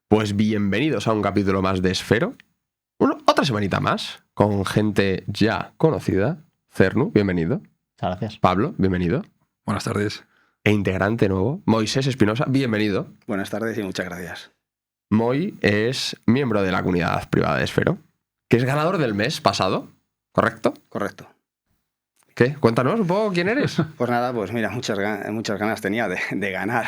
Pues bienvenidos a un capítulo más de Esfero. Otra semanita más, con gente ya conocida. Cernu, bienvenido. Muchas gracias. Pablo, bienvenido. Buenas tardes. E integrante nuevo, Moisés Espinosa, bienvenido. Buenas tardes y muchas gracias. Moy es miembro de la comunidad privada de Esfero, que es ganador del mes pasado, ¿correcto? Correcto. ¿Qué? Cuéntanos un poco quién eres. Pues nada, pues mira, muchas ganas tenía de ganar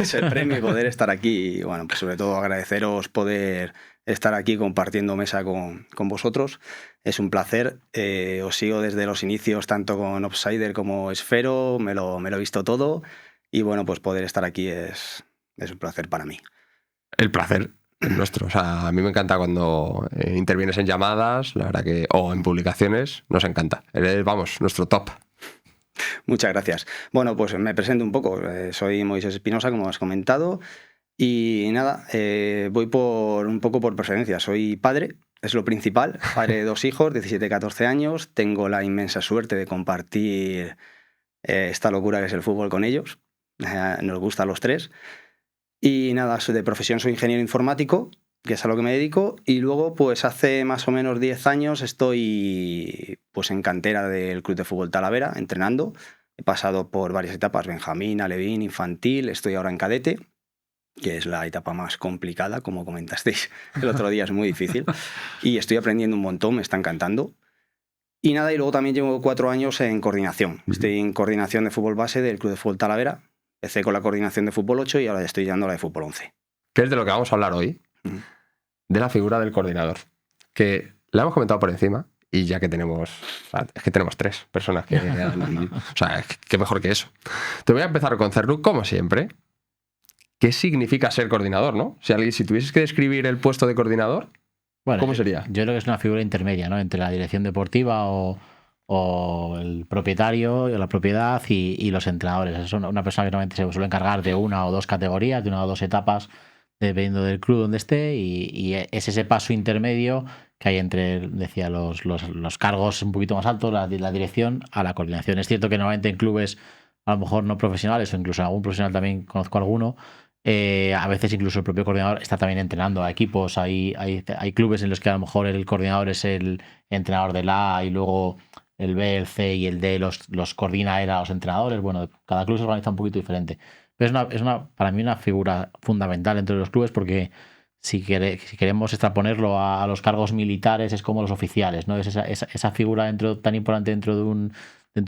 ese premio y poder estar aquí. Y bueno, pues sobre todo agradeceros poder estar aquí compartiendo mesa con vosotros. Es un placer. Os sigo desde los inicios, tanto con Offsider como Esfero. Me lo he visto todo. Y bueno, pues poder estar aquí es un placer para mí. El placer es nuestro. O sea, a mí me encanta cuando intervienes en llamadas, la verdad que, o en publicaciones, nos encanta. Eres, vamos, nuestro top. Muchas gracias. Bueno, pues me presento un poco. Soy Moisés Espinosa, como has comentado. Y nada, voy un poco por preferencia. Soy padre, es lo principal. Padre de 2 hijos, 17 y 14 años. Tengo la inmensa suerte de compartir esta locura que es el fútbol con ellos. Nos gusta a los 3. Y nada, de profesión soy ingeniero informático, que es a lo que me dedico. Y luego, pues hace más o menos 10 años estoy pues en cantera del Club de Fútbol Talavera, entrenando. He pasado por varias etapas, Benjamín, Alevín, infantil. Estoy ahora en cadete, que es la etapa más complicada, como comentasteis el otro día, es muy difícil. Y estoy aprendiendo un montón, me está encantando. Y nada, y luego también llevo 4 años en coordinación. Estoy en coordinación de fútbol base del Club de Fútbol Talavera. Empecé con la coordinación de fútbol 8 y ahora ya estoy dando la de fútbol 11. Que es de lo que vamos a hablar hoy, de la figura del coordinador. Que la hemos comentado por encima y ya que tenemos... O sea, es que tenemos 3 personas que... o sea, qué mejor que eso. Te voy a empezar con Cernu, como siempre. ¿Qué significa ser coordinador, no? Si tuvieses que describir el puesto de coordinador, Bueno, ¿cómo sería? Yo creo que es una figura intermedia, ¿no? Entre la dirección deportiva o el propietario o la propiedad y los entrenadores. Es una persona que normalmente se suele encargar de 1 o 2 categorías, de 1 o 2 etapas, dependiendo del club donde esté, y es ese paso intermedio que hay entre, decía, los cargos un poquito más altos, la dirección a la coordinación. Es cierto que normalmente en clubes a lo mejor no profesionales o incluso en algún profesional también conozco alguno, a veces incluso el propio coordinador está también entrenando a equipos. Hay clubes en los que a lo mejor el coordinador es el entrenador del A y luego el B, el C y el D los coordina él a los entrenadores. Bueno, cada club se organiza un poquito diferente. Pero es para mí una figura fundamental entre los clubes porque si queremos extraponerlo a los cargos militares es como los oficiales, ¿no? Es esa figura tan importante dentro de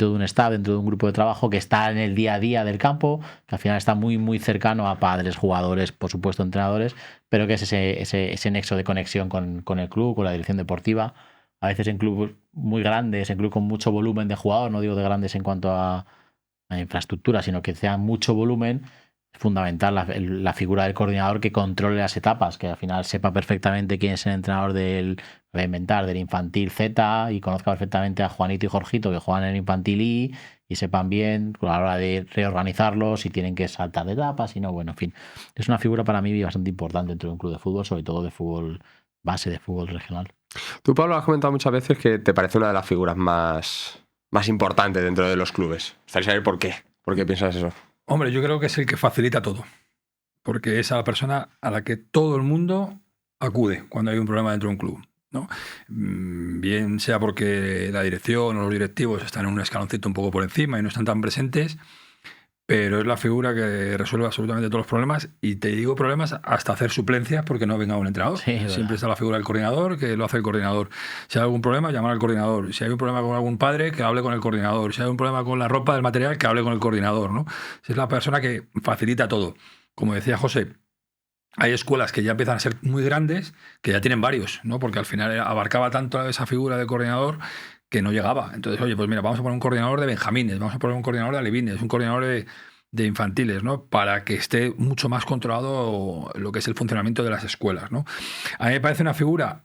un staff, dentro de un grupo de trabajo que está en el día a día del campo, que al final está muy, muy cercano a padres, jugadores, por supuesto entrenadores, pero que es ese nexo de conexión con el club, con la dirección deportiva. A veces en clubes muy grandes, en clubes con mucho volumen de jugadores, no digo de grandes en cuanto a infraestructura, sino que sea mucho volumen, es fundamental la figura del coordinador que controle las etapas, que al final sepa perfectamente quién es el entrenador del infantil Z y conozca perfectamente a Juanito y Jorgito que juegan en el infantil y sepan bien a la hora de reorganizarlos si tienen que saltar de etapas, y no, bueno, en fin. Es una figura para mí bastante importante dentro de un club de fútbol, sobre todo de fútbol base, de fútbol regional. Tú, Pablo, has comentado muchas veces que te parece una de las figuras más importantes dentro de los clubes. ¿Sabes saber por qué? ¿Por qué piensas eso? Hombre, yo creo que es el que facilita todo. Porque es a la persona a la que todo el mundo acude cuando hay un problema dentro de un club, ¿no? Bien sea porque la dirección o los directivos están en un escaloncito un poco por encima y no están tan presentes, pero es la figura que resuelve absolutamente todos los problemas, y te digo problemas hasta hacer suplencias porque no venga un entrenador. Sí, siempre está la figura del coordinador, que lo hace el coordinador. Si hay algún problema, llamar al coordinador. Si hay un problema con algún padre, que hable con el coordinador. Si hay un problema con la ropa, del material, que hable con el coordinador, ¿no? Es la persona que facilita todo. Como decía José, hay escuelas que ya empiezan a ser muy grandes, que ya tienen varios, ¿no? Porque al final abarcaba tanto esa figura de coordinador que no llegaba. Entonces, oye, pues mira, vamos a poner un coordinador de benjamines, vamos a poner un coordinador de alevines, un coordinador de infantiles, ¿no? Para que esté mucho más controlado lo que es el funcionamiento de las escuelas, ¿no? A mí me parece una figura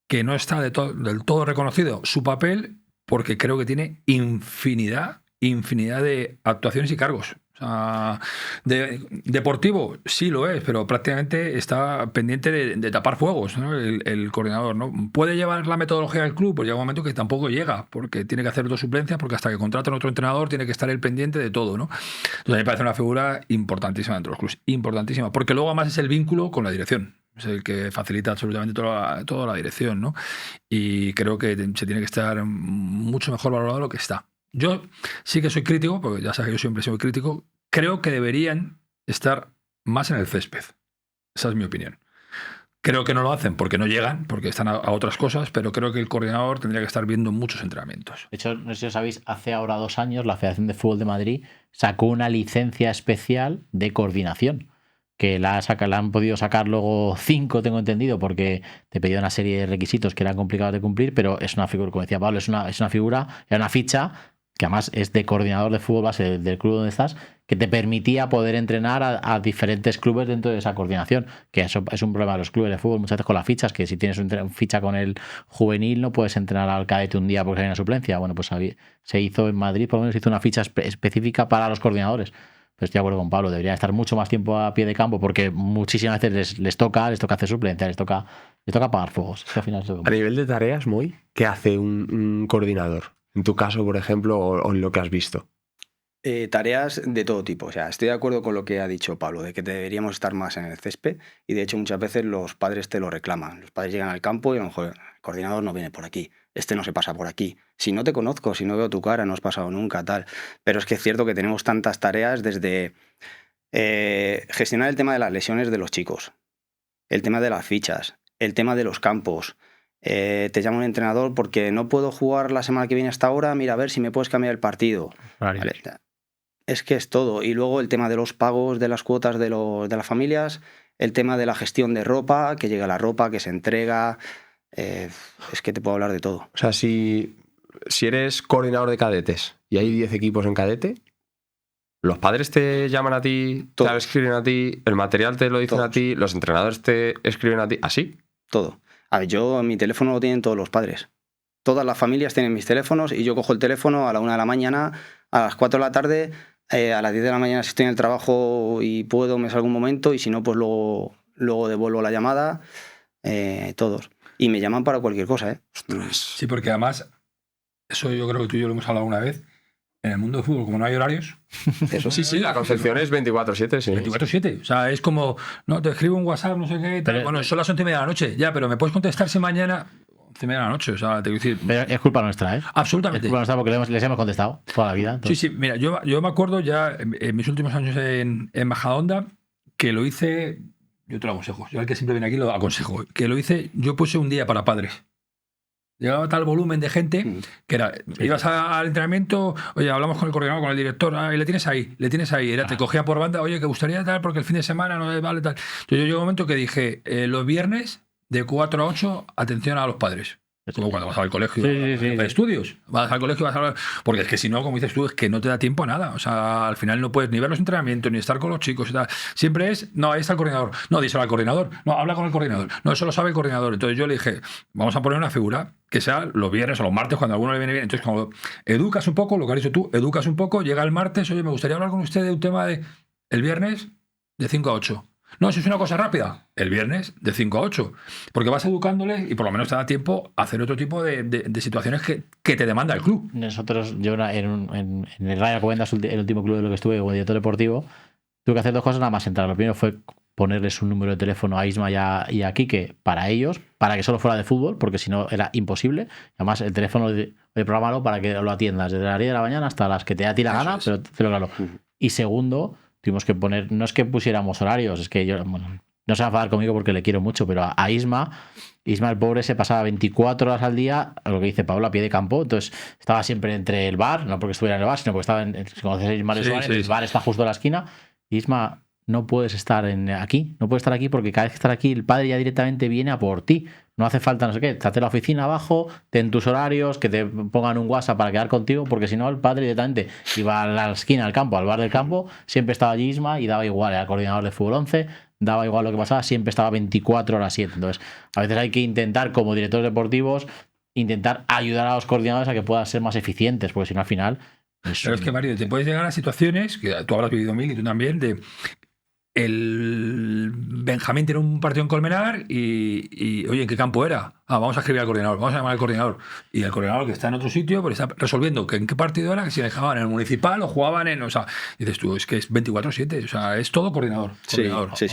que no está del todo reconocido su papel, porque creo que tiene infinidad infinidad de actuaciones y cargos. O sea, deportivo sí lo es, pero prácticamente está pendiente de tapar fuegos, ¿no? El coordinador, ¿no? Puede llevar la metodología del club, pues llega un momento que tampoco llega, porque tiene que hacer dos suplencias, porque hasta que contratan otro entrenador tiene que estar el pendiente de todo, ¿no? Entonces a mí me parece una figura importantísima dentro de los clubes, importantísima, porque luego además es el vínculo con la dirección. Es el que facilita absolutamente toda la dirección, ¿no? Y creo que se tiene que estar mucho mejor valorado de lo que está. Yo sí que soy crítico, porque ya sabes que yo siempre soy crítico. Creo que deberían estar más en el césped. Esa es mi opinión. Creo que no lo hacen porque no llegan, porque están a otras cosas, pero creo que el coordinador tendría que estar viendo muchos entrenamientos. De hecho, no sé si os sabéis, hace ahora 2 años la Federación de Fútbol de Madrid sacó una licencia especial de coordinación, que la han podido sacar luego 5, tengo entendido, porque te pedía una serie de requisitos que eran complicados de cumplir, pero es una figura, como decía Pablo, es una figura, era una ficha, que además es de coordinador de fútbol base del club donde estás, que te permitía poder entrenar a diferentes clubes dentro de esa coordinación, que eso es un problema de los clubes de fútbol muchas veces con las fichas, que si tienes una ficha con el juvenil no puedes entrenar al cadete un día porque hay una suplencia. Bueno, pues se hizo en Madrid, por lo menos hizo una ficha específica para los coordinadores. Pero estoy de acuerdo con Pablo, debería estar mucho más tiempo a pie de campo, porque muchísimas veces les toca hacer suplencia, les toca apagar fuegos. Al final a nivel de tareas, Moy, ¿qué hace un coordinador? En tu caso, por ejemplo, o en lo que has visto. Tareas de todo tipo. O sea, estoy de acuerdo con lo que ha dicho Pablo, de que deberíamos estar más en el césped, y de hecho muchas veces los padres te lo reclaman. Los padres llegan al campo y a lo mejor el coordinador no viene por aquí, este no se pasa por aquí. Si no te conozco, si no veo tu cara, no has pasado nunca, tal. Pero es que es cierto que tenemos tantas tareas, desde gestionar el tema de las lesiones de los chicos, el tema de las fichas, el tema de los campos. Te llama un entrenador porque no puedo jugar la semana que viene hasta ahora, mira a ver si me puedes cambiar el partido. Vale. Es que es todo. Y luego el tema de los pagos de las cuotas de las familias, el tema de la gestión de ropa, que llega la ropa, que se entrega. Es que te puedo hablar de todo. O sea, si eres coordinador de cadetes y hay 10 equipos en cadete, los padres te llaman a ti, te escriben a ti, el material te lo dicen a ti, los entrenadores te escriben a ti, ¿así? Todo. A ver, mi teléfono lo tienen todos los padres. Todas las familias tienen mis teléfonos y yo cojo el teléfono a la 1 de la mañana, a las 4 de la tarde, a las 10 de la mañana si estoy en el trabajo y puedo, me salgo un momento, y si no, pues luego devuelvo la llamada, todos. Y me llaman para cualquier cosa, ¿eh? Ostras. Sí, porque además, eso yo creo que tú y yo lo hemos hablado una vez, en el mundo del fútbol, como no hay horarios... Eso sí, la concepción es 24/7, sí. 24/7. O sea, es como, no, te escribo un WhatsApp, no sé qué, tal. Bueno, son las 11:30 de la noche, ya, pero me puedes contestar si mañana... 11:30 de la noche, o sea, te quiero decir... Pero es culpa nuestra, ¿eh? Absolutamente. Es culpa nuestra porque les hemos contestado toda la vida. Entonces. Sí, mira, yo me acuerdo ya en mis últimos años en Majadahonda, que lo hice... Yo te lo aconsejo, yo al que siempre viene aquí lo aconsejo, que lo hice, yo puse un día para padres. Llegaba tal volumen de gente que era, ibas al entrenamiento, oye, hablamos con el coordinador, con el director, y le tienes ahí, te cogía por banda, oye, que gustaría tal, porque el fin de semana no vale tal. Entonces yo llegó un momento que dije, los viernes de 4 a 8, atención a los padres. Como cuando vas al colegio, de estudios, vas al colegio, vas a hablar, porque es que si no, como dices tú, es que no te da tiempo a nada. O sea, al final no puedes ni ver los entrenamientos, ni estar con los chicos y tal. Siempre es, no, ahí está el coordinador. No, díselo al coordinador. No, habla con el coordinador. No, eso lo sabe el coordinador. Entonces yo le dije, vamos a poner una figura que sea los viernes o los martes cuando a alguno le viene bien. Entonces, cuando educas un poco, lo que has dicho tú, educas un poco, llega el martes, oye, me gustaría hablar con usted de un tema de el viernes de 5 a 8. No, si es una cosa rápida, el viernes de 5 a 8. Porque vas educándole y por lo menos te da tiempo a hacer otro tipo de situaciones que te demanda el club. Nosotros, yo en el Rayo Alcobendas, el último club de lo que estuve como director deportivo, tuve que hacer 2 cosas nada más entrar. Lo primero fue ponerles un número de teléfono a Isma y a Quique para ellos, para que solo fuera de fútbol, porque si no era imposible. Además, el teléfono programarlo para que lo atiendas desde las 10 de la mañana hasta las que te da a ti la gana, pero te lo claro. Y segundo, tuvimos que poner, no es que pusiéramos horarios, es que yo, bueno, no se va a enfadar conmigo porque le quiero mucho, pero a Isma el pobre se pasaba 24 horas al día, a lo que dice Pablo, a pie de campo. Entonces estaba siempre entre el bar, no porque estuviera en el bar, sino porque estaba si conoces a Isma, el bar está justo a la esquina. Isma, no puedes estar aquí, no puedes estar aquí porque cada vez que estás aquí el padre ya directamente viene a por ti. No hace falta, no sé qué, estate en la oficina abajo, ten tus horarios, que te pongan un WhatsApp para quedar contigo, porque si no el padre directamente iba a la esquina del campo, al bar del campo, siempre estaba allí Isma y daba igual, era coordinador de fútbol 11, daba igual lo que pasaba, siempre estaba 24/7. Entonces, a veces hay que intentar, como directores deportivos, intentar ayudar a los coordinadores a que puedan ser más eficientes, porque si no al final Pero es que, Mario, te puedes llegar a situaciones, que tú habrás vivido mil y tú también, de el Benjamín tiene un partido en Colmenar y, oye, ¿en qué campo era? Vamos a escribir al coordinador, vamos a llamar al coordinador. Y el coordinador que está en otro sitio, pero está resolviendo que en qué partido era, que si dejaban en el municipal o jugaban en... O sea, dices tú, es que es 24/7, o sea, es todo coordinador. Sí,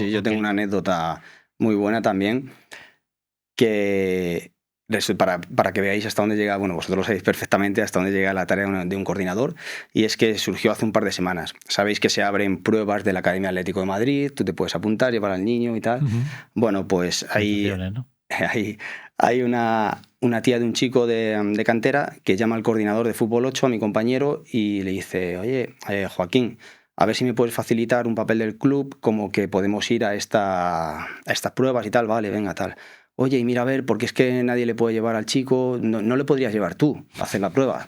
yo tengo una anécdota muy buena también, que para que veáis hasta dónde llega, bueno, vosotros lo sabéis perfectamente, hasta dónde llega la tarea de un coordinador, y es que surgió hace un par de semanas. Sabéis que se abren pruebas de la Academia Atlético de Madrid, tú te puedes apuntar, llevar al niño y tal. Bueno, pues hay una tía de un chico de cantera que llama al coordinador de fútbol 8, a mi compañero, y le dice, oye, Joaquín, a ver si me puedes facilitar un papel del club, como que podemos ir a estas pruebas y tal. Vale, venga, tal. Oye, y mira a ver, porque es que nadie le puede llevar al chico, no le podrías llevar tú a hacer la prueba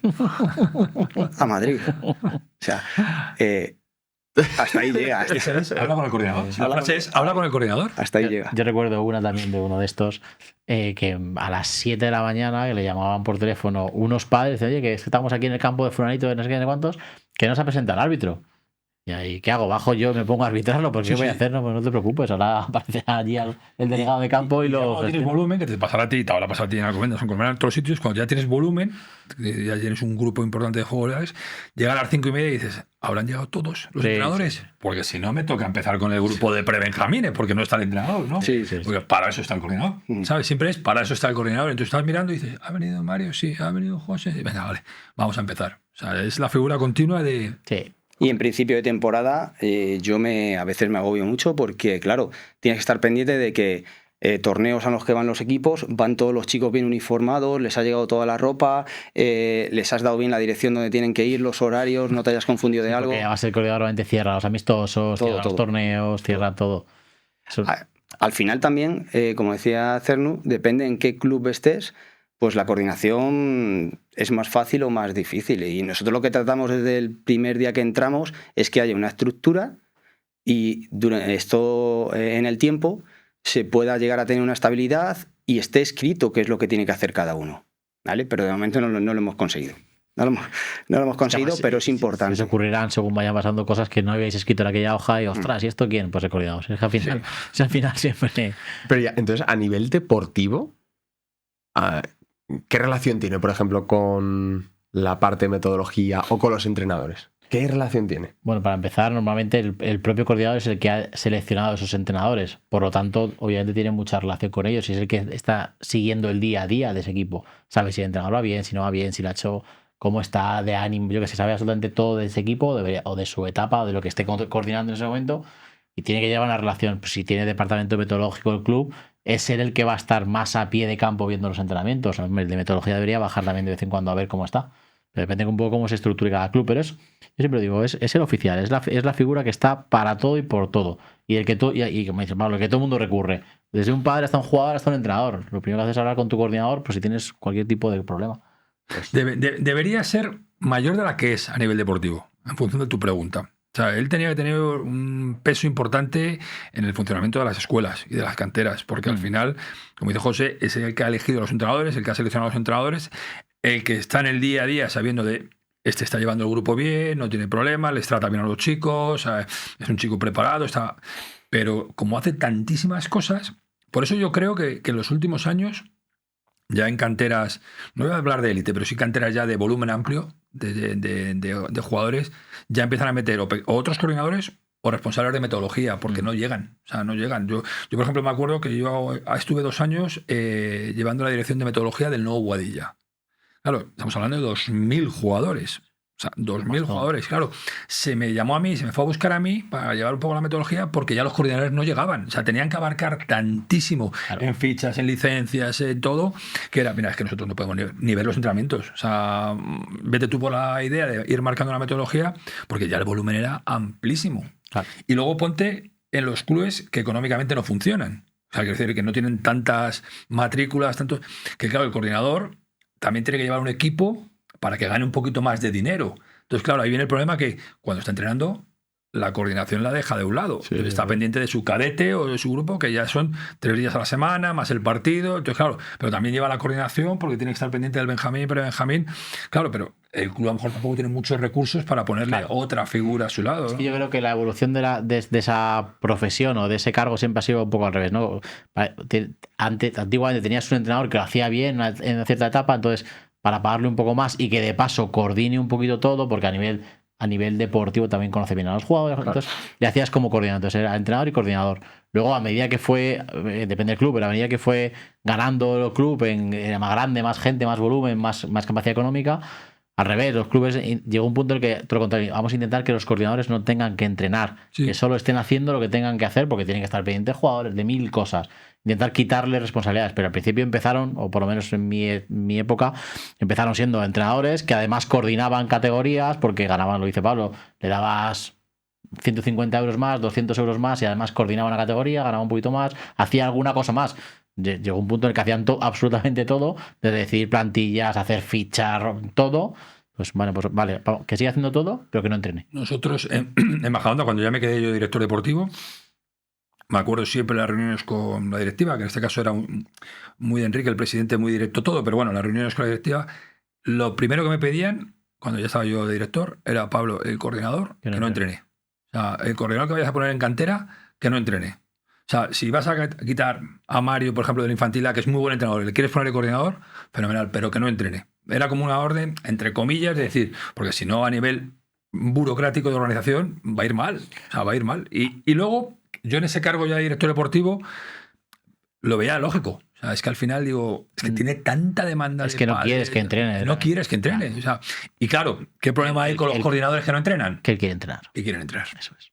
a Madrid. O sea, hasta ahí llega. Habla con el coordinador. La frase es, habla con el coordinador. Hasta ahí llega. Yo recuerdo una también de uno de estos, que a las 7 de la mañana que le llamaban por teléfono unos padres, oye, que estamos aquí en el campo de fulanito de no sé qué, no sé cuántos, que no se ha presentado el árbitro. Y ahí, ¿qué hago? ¿Bajo yo me pongo a arbitrarlo? Porque ¿qué voy a hacer? No, pues no te preocupes, ahora aparecerá allí el delegado de campo y lo... Cuando tienes volumen, que te pasará a ti, te habrá pasado a ti en Alcobendas, en otros sitios, cuando ya tienes volumen, ya tienes un grupo importante de jugadores, llega a las 5:30 y dices, ¿habrán llegado todos los entrenadores? Sí. Porque si no, me toca empezar con el grupo de pre-benjamines, porque no está el entrenador, ¿no? Sí. Porque para eso está el coordinador, ¿sabes? Siempre es para eso está el coordinador. Entonces estás mirando y dices, ¿ha venido Mario? Sí. ¿Ha venido José? Sí. Venga, vale, vamos a empezar. O sea, es la figura continua de... Sí. Y en principio de temporada a veces me agobio mucho porque, claro, tienes que estar pendiente de que torneos a los que van los equipos, van todos los chicos bien uniformados, les ha llegado toda la ropa, les has dado bien la dirección donde tienen que ir, los horarios, no te hayas confundido de algo. Porque además el coordinador obviamente cierra los amistosos, cierra los torneos, cierra todo. Eso... Al final también, como decía Cernu, depende en qué club estés, pues la coordinación es más fácil o más difícil. Y nosotros lo que tratamos desde el primer día que entramos es que haya una estructura y durante esto en el tiempo se pueda llegar a tener una estabilidad y esté escrito qué es lo que tiene que hacer cada uno, ¿vale? Pero de momento no lo hemos conseguido. No lo hemos conseguido, pero es importante. Se ocurrirán según vayan pasando cosas que no habéis escrito en aquella hoja y, ostras, ¿y esto quién? Pues el coordinador. Es que al final siempre... Pero ya, entonces, a nivel deportivo... ¿qué relación tiene, por ejemplo, con la parte de metodología o con los entrenadores? ¿Qué relación tiene? Bueno, para empezar, normalmente el propio coordinador es el que ha seleccionado a esos entrenadores. Por lo tanto, obviamente tiene mucha relación con ellos y es el que está siguiendo el día a día de ese equipo. Sabe si el entrenador va bien, si no va bien, si lo ha hecho, cómo está de ánimo. Yo que sé, sabe absolutamente todo de ese equipo o de su etapa o de lo que esté coordinando en ese momento y tiene que llevar una relación. Pues si tiene departamento metodológico del club, es ser el que va a estar más a pie de campo viendo los entrenamientos. El de metodología debería bajar también de vez en cuando a ver cómo está. Pero depende un poco cómo se estructure cada club. Pero yo siempre digo, es el oficial, es la figura que está para todo y por todo. Y el que como dices, Pablo, el que todo el mundo recurre. Desde un padre hasta un jugador hasta un entrenador. Lo primero que haces es hablar con tu coordinador, pues si tienes cualquier tipo de problema. Pues... Debería ser mayor de la que es a nivel deportivo, en función de tu pregunta. O sea, él tenía que tener un peso importante en el funcionamiento de las escuelas y de las canteras, porque al final, como dice José, es el que ha elegido a los entrenadores, el que ha seleccionado a los entrenadores, el que está en el día a día sabiendo de este está llevando el grupo bien, no tiene problemas, les trata bien a los chicos, es un chico preparado, está... Pero como hace tantísimas cosas, por eso yo creo que en los últimos años, ya en canteras, no voy a hablar de élite, pero sí canteras ya de volumen amplio, de jugadores, ya empiezan a meter o otros coordinadores o responsables de metodología, porque no llegan. O sea, no llegan. Yo, por ejemplo, me acuerdo que yo estuve 2 años llevando la dirección de metodología del Nuevo Boadilla. Claro, estamos hablando de 2.000 jugadores. O sea, 2.000 jugadores, claro. Se me llamó a mí, se me fue a buscar a mí para llevar un poco la metodología porque ya los coordinadores no llegaban. O sea, tenían que abarcar tantísimo en fichas, en licencias, en todo, que era, mira, es que nosotros no podemos ni ver los entrenamientos. O sea, vete tú por la idea de ir marcando la metodología porque ya el volumen era amplísimo. Claro. Y luego ponte en los clubes que económicamente no funcionan. O sea, quiero decir que no tienen tantas matrículas, tanto que claro, el coordinador también tiene que llevar un equipo para que gane un poquito más de dinero. Entonces, claro, ahí viene el problema que cuando está entrenando la coordinación la deja de un lado. Está pendiente de su cadete o de su grupo, que ya son 3 días a la semana, más el partido. Entonces, claro, pero también lleva la coordinación porque tiene que estar pendiente del Benjamín, pre-Benjamín. Claro, pero el club a lo mejor tampoco tiene muchos recursos para ponerle otra figura a su lado, ¿no? Es que yo creo que la evolución de esa profesión o de ese cargo siempre ha sido un poco al revés, ¿no? Antiguamente tenías un entrenador que lo hacía bien en una cierta etapa, entonces para pagarle un poco más y que de paso coordine un poquito todo, porque a nivel deportivo también conoce bien a los jugadores, entonces le hacías como coordinador, entonces era entrenador y coordinador. Luego, a medida que fue, depende del club, pero a medida que fue ganando el club en más grande, más gente, más volumen, más capacidad económica, al revés, los clubes llegó un punto en el que, todo lo contrario, vamos a intentar que los coordinadores no tengan que entrenar, que solo estén haciendo lo que tengan que hacer, porque tienen que estar pendientes de jugadores, de 1000 cosas. Intentar quitarle responsabilidades, pero al principio empezaron, o por lo menos en mi época, empezaron siendo entrenadores que además coordinaban categorías porque ganaban, lo dice Pablo, le dabas 150 euros más, 200 euros más y además coordinaba una categoría, ganaba un poquito más, hacía alguna cosa más. Llegó un punto en el que hacían absolutamente todo, de decidir plantillas, hacer fichas, todo. Pues vale, que siga haciendo todo, pero que no entrene. Nosotros en Majadahonda, cuando ya me quedé yo director deportivo, me acuerdo siempre de las reuniones con la directiva, que en este caso era muy de Enrique, el presidente, muy directo todo, pero bueno, las reuniones con la directiva, lo primero que me pedían, cuando ya estaba yo de director, era Pablo, el coordinador, que no entrene. O sea, el coordinador que vayas a poner en cantera, que no entrene. O sea, si vas a quitar a Mario, por ejemplo, del infantil A, que es muy buen entrenador, y le quieres poner el coordinador, fenomenal, pero que no entrene. Era como una orden, entre comillas, de decir, porque si no, a nivel burocrático de organización, va a ir mal. O sea, va a ir mal. Y luego, yo en ese cargo ya de director deportivo, lo veía lógico. O sea, es que al final digo, es que tiene tanta demanda. Es que no quieres que entrene. No quieres que entrene. O sea, y claro, ¿qué problema hay con los coordinadores que no entrenan? Que él quiere entrenar. Que quieren entrenar. Eso es.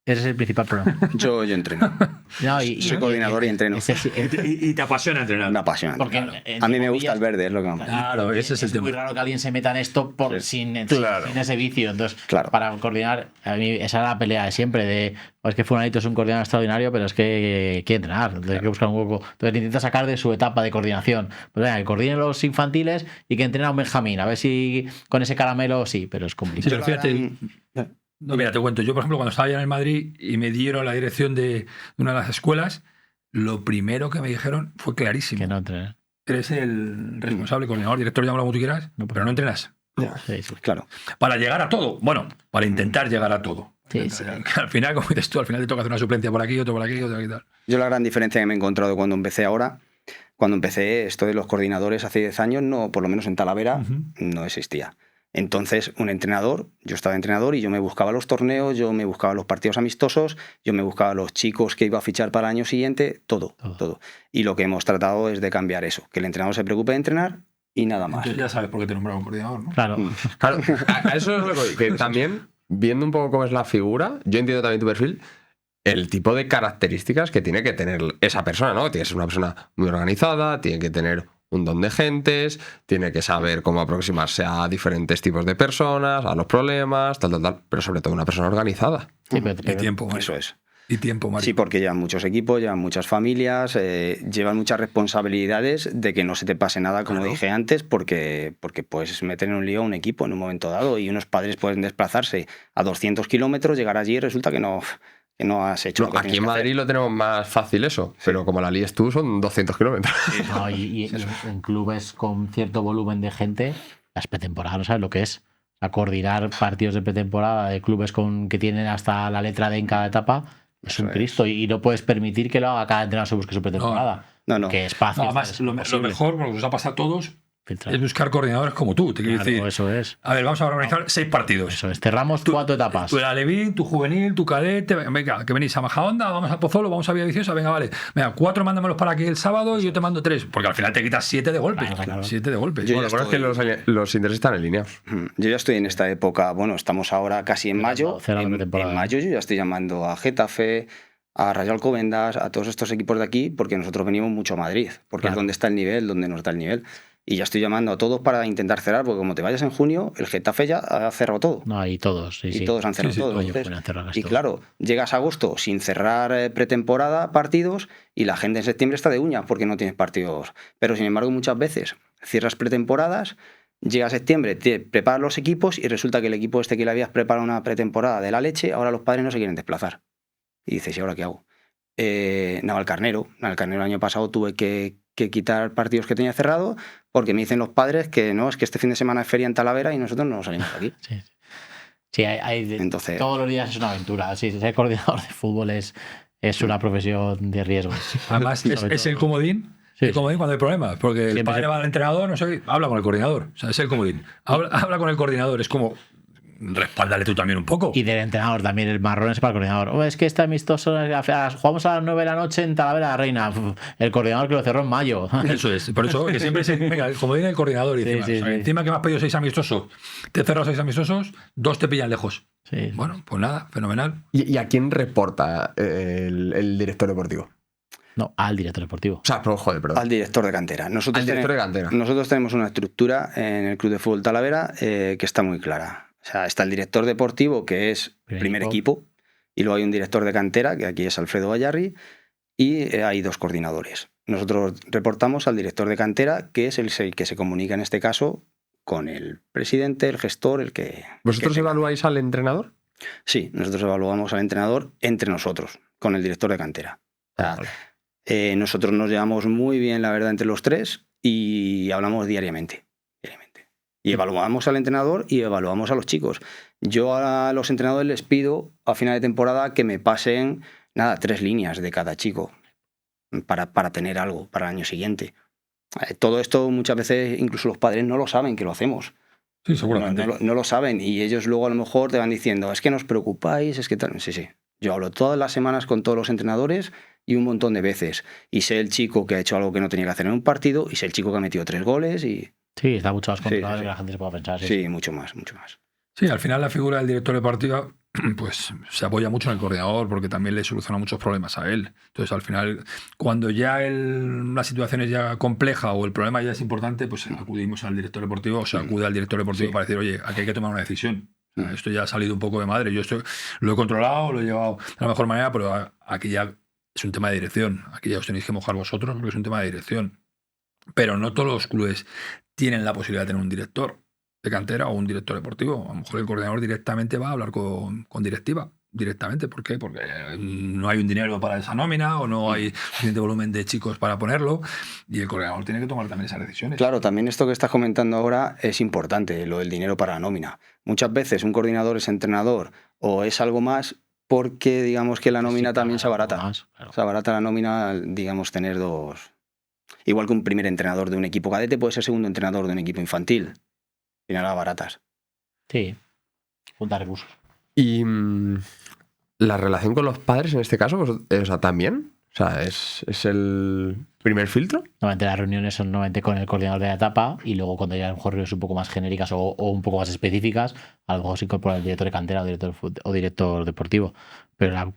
Ese es el principal problema. Yo entreno. Soy coordinador y entreno. Y te apasiona entrenar. Me apasiona. Porque a mí me gusta el verde, es lo que me apasiona. Claro, ese es el tema. Es muy raro que alguien se meta en esto sin ese vicio. Entonces, para coordinar, a mí esa era la pelea de siempre. Es que Fulanito es un coordinador extraordinario, pero es que quiere entrenar. Entonces hay que buscar un hueco. Entonces le intenta sacar de su etapa de coordinación. Pues venga, que coordine los infantiles y que entrene a un Benjamín. A ver si con ese caramelo sí, pero es complicado. Pero fíjate. No, mira, te cuento. Yo, por ejemplo, cuando estaba allá en el Madrid y me dieron la dirección de una de las escuelas, lo primero que me dijeron fue clarísimo. Que no entrenes. Eres el responsable, coordinador, director, llámalo como tú quieras, pero no entrenas. Sí, claro. Para llegar a todo. Bueno, para intentar llegar a todo. Sí. Al final, como dices tú, al final te toca hacer una suplencia por aquí, otro por aquí, otro aquí y tal. Yo la gran diferencia que me he encontrado cuando empecé esto de los coordinadores hace 10 años, no, por lo menos en Talavera, no existía. Entonces, yo estaba entrenador y yo me buscaba los torneos, yo me buscaba los partidos amistosos, yo me buscaba los chicos que iba a fichar para el año siguiente, todo. Y lo que hemos tratado es de cambiar eso, que el entrenador se preocupe de entrenar y nada más. Entonces ya sabes por qué te nombraron coordinador, ¿no? Claro. A eso es lo que también, viendo un poco cómo es la figura, yo entiendo también tu perfil, el tipo de características que tiene que tener esa persona, ¿no? Tiene que ser una persona muy organizada, tiene que tener un don de gentes, tiene que saber cómo aproximarse a diferentes tipos de personas, a los problemas, tal, pero sobre todo una persona organizada. Sí, y tiempo, Mario. Eso es. Y tiempo, Mario. Sí, porque llevan muchos equipos, llevan muchas familias, llevan muchas responsabilidades de que no se te pase nada, como dije antes, porque puedes meter en un lío a un equipo en un momento dado y unos padres pueden desplazarse a 200 kilómetros, llegar allí y resulta que no has hecho lo que aquí en Madrid lo tenemos más fácil eso, pero como la líes tú son 200 kilómetros. No, y en clubes con cierto volumen de gente, las pretemporadas, ¿no sabes lo que es? A coordinar partidos de pretemporada de clubes que tienen hasta la letra D en cada etapa, es un Cristo. Y no puedes permitir que lo haga cada entrenador se busque su pretemporada. No. Que es fácil. Además, lo mejor, porque nos ha pasado a todos, filtrar. Es buscar coordinadores como tú. Te quiero decir. Eso es. A ver, vamos a organizar 6 partidos. Eso es. Cerramos 4 etapas. Tu Alevín, tu juvenil, tu cadete. Venga, que venís a Majadahonda, vamos a Pozuelo, vamos a Villaviciosa. Venga, vale. Venga, 4 mándamelos para aquí el sábado y yo te mando 3. Porque al final te quitas 7 de golpe. Claro. 7 de golpe. Bueno, lo bueno es que los intereses están alineados. Yo ya estoy en esta época. Bueno, estamos ahora casi en mayo. En mayo yo ya estoy llamando a Getafe, a Rayo Alcobendas, a todos estos equipos de aquí, porque nosotros venimos mucho a Madrid, porque es donde está el nivel, donde nos da el nivel. Y ya estoy llamando a todos para intentar cerrar, porque como te vayas en junio, el Getafe ya ha cerrado todo. No, y todos, sí. Y todos han cerrado todo. Y claro, llegas a agosto sin cerrar pretemporada, partidos, y la gente en septiembre está de uñas porque no tienes partidos. Pero sin embargo, muchas veces cierras pretemporadas Llega septiembre, te preparas los equipos y resulta que el equipo que le habías preparado una pretemporada de la leche, ahora los padres no se quieren desplazar. Y dices, ¿y ahora qué hago? Navalcarnero el año pasado tuve que quitar partidos que tenía cerrado porque me dicen los padres que no, es que este fin de semana es feria en Talavera y nosotros no salimos de aquí. Sí, Entonces, todos los días es una aventura. Sí, ser coordinador de fútbol es una profesión de riesgo. Además, es el comodín. Sí, el comodín cuando hay problemas, porque el padre va al entrenador, no sé, habla con el coordinador. O sea, es el comodín. Habla con el coordinador, es como respáldale tú también un poco. Y del entrenador también, el marrón es para el coordinador. Es que está amistoso, jugamos a las 9 de la noche en Talavera de la Reina. El coordinador que lo cerró en mayo. Eso es, por eso que siempre venga, el comodín del coordinador. Y encima que me has pedido 6 amistosos, te he cerrado 6 amistosos, 2 te pillan lejos. Sí. Bueno, pues nada, fenomenal. ¿Y a quién reporta el director deportivo? No, al director deportivo. O sea, joder, perdón. Al director de cantera. Nosotros tenemos una estructura en el Club de Fútbol Talavera que está muy clara. O sea, está el director deportivo, que es primer equipo, y luego hay un director de cantera, que aquí es Alfredo Vallarri, y hay 2 coordinadores. Nosotros reportamos al director de cantera, que es el que se comunica en este caso con el presidente, el gestor, el que... ¿Vosotros evaluáis al entrenador? Sí, nosotros evaluamos al entrenador entre nosotros, con el director de cantera. O sea, nosotros nos llevamos muy bien, la verdad, entre los 3 y hablamos diariamente. Y evaluamos al entrenador y evaluamos a los chicos. Yo a los entrenadores les pido a final de temporada que me pasen 3 líneas de cada chico para tener algo para el año siguiente. Todo esto muchas veces incluso los padres no lo saben que lo hacemos. Sí, seguramente. No lo saben y ellos luego a lo mejor te van diciendo, es que nos preocupáis, es que tal. Sí. Yo hablo todas las semanas con todos los entrenadores y un montón de veces. Y sé el chico que ha hecho algo que no tenía que hacer en un partido y sé el chico que ha metido 3 goles y... Sí, está mucho más controlado de que la gente se pueda pensar. Sí, mucho más. Sí, al final la figura del director deportivo pues se apoya mucho en el coordinador porque también le soluciona muchos problemas a él. Entonces, al final, cuando ya la situación es ya compleja o el problema ya es importante, pues acudimos al director deportivo, o se acude al director deportivo para decir, oye, aquí hay que tomar una decisión. Esto ya ha salido un poco de madre. Yo lo he controlado, lo he llevado de la mejor manera, pero aquí ya es un tema de dirección. Aquí ya os tenéis que mojar vosotros porque es un tema de dirección. Pero no todos los clubes tienen la posibilidad de tener un director de cantera o un director deportivo. A lo mejor el coordinador directamente va a hablar con directiva. Directamente, ¿por qué? Porque no hay un dinero para esa nómina o no hay suficiente volumen de chicos para ponerlo y el coordinador tiene que tomar también esas decisiones. Claro, también esto que estás comentando ahora es importante, lo del dinero para la nómina. Muchas veces un coordinador es entrenador o es algo más porque digamos que la nómina también se abarata. Claro. Se abarata la nómina, digamos, tener 2... Igual que un primer entrenador de un equipo cadete puede ser segundo entrenador de un equipo infantil. Al final baratas. Sí, juntar recursos. ¿Y la relación con los padres en este caso, o sea, también? O sea, ¿es el primer filtro? Normalmente las reuniones son con el coordinador de la etapa y luego cuando hay a lo mejor reuniones un poco más genéricas o un poco más específicas, a lo mejor se incorpora el director de cantera o director deportivo. Pero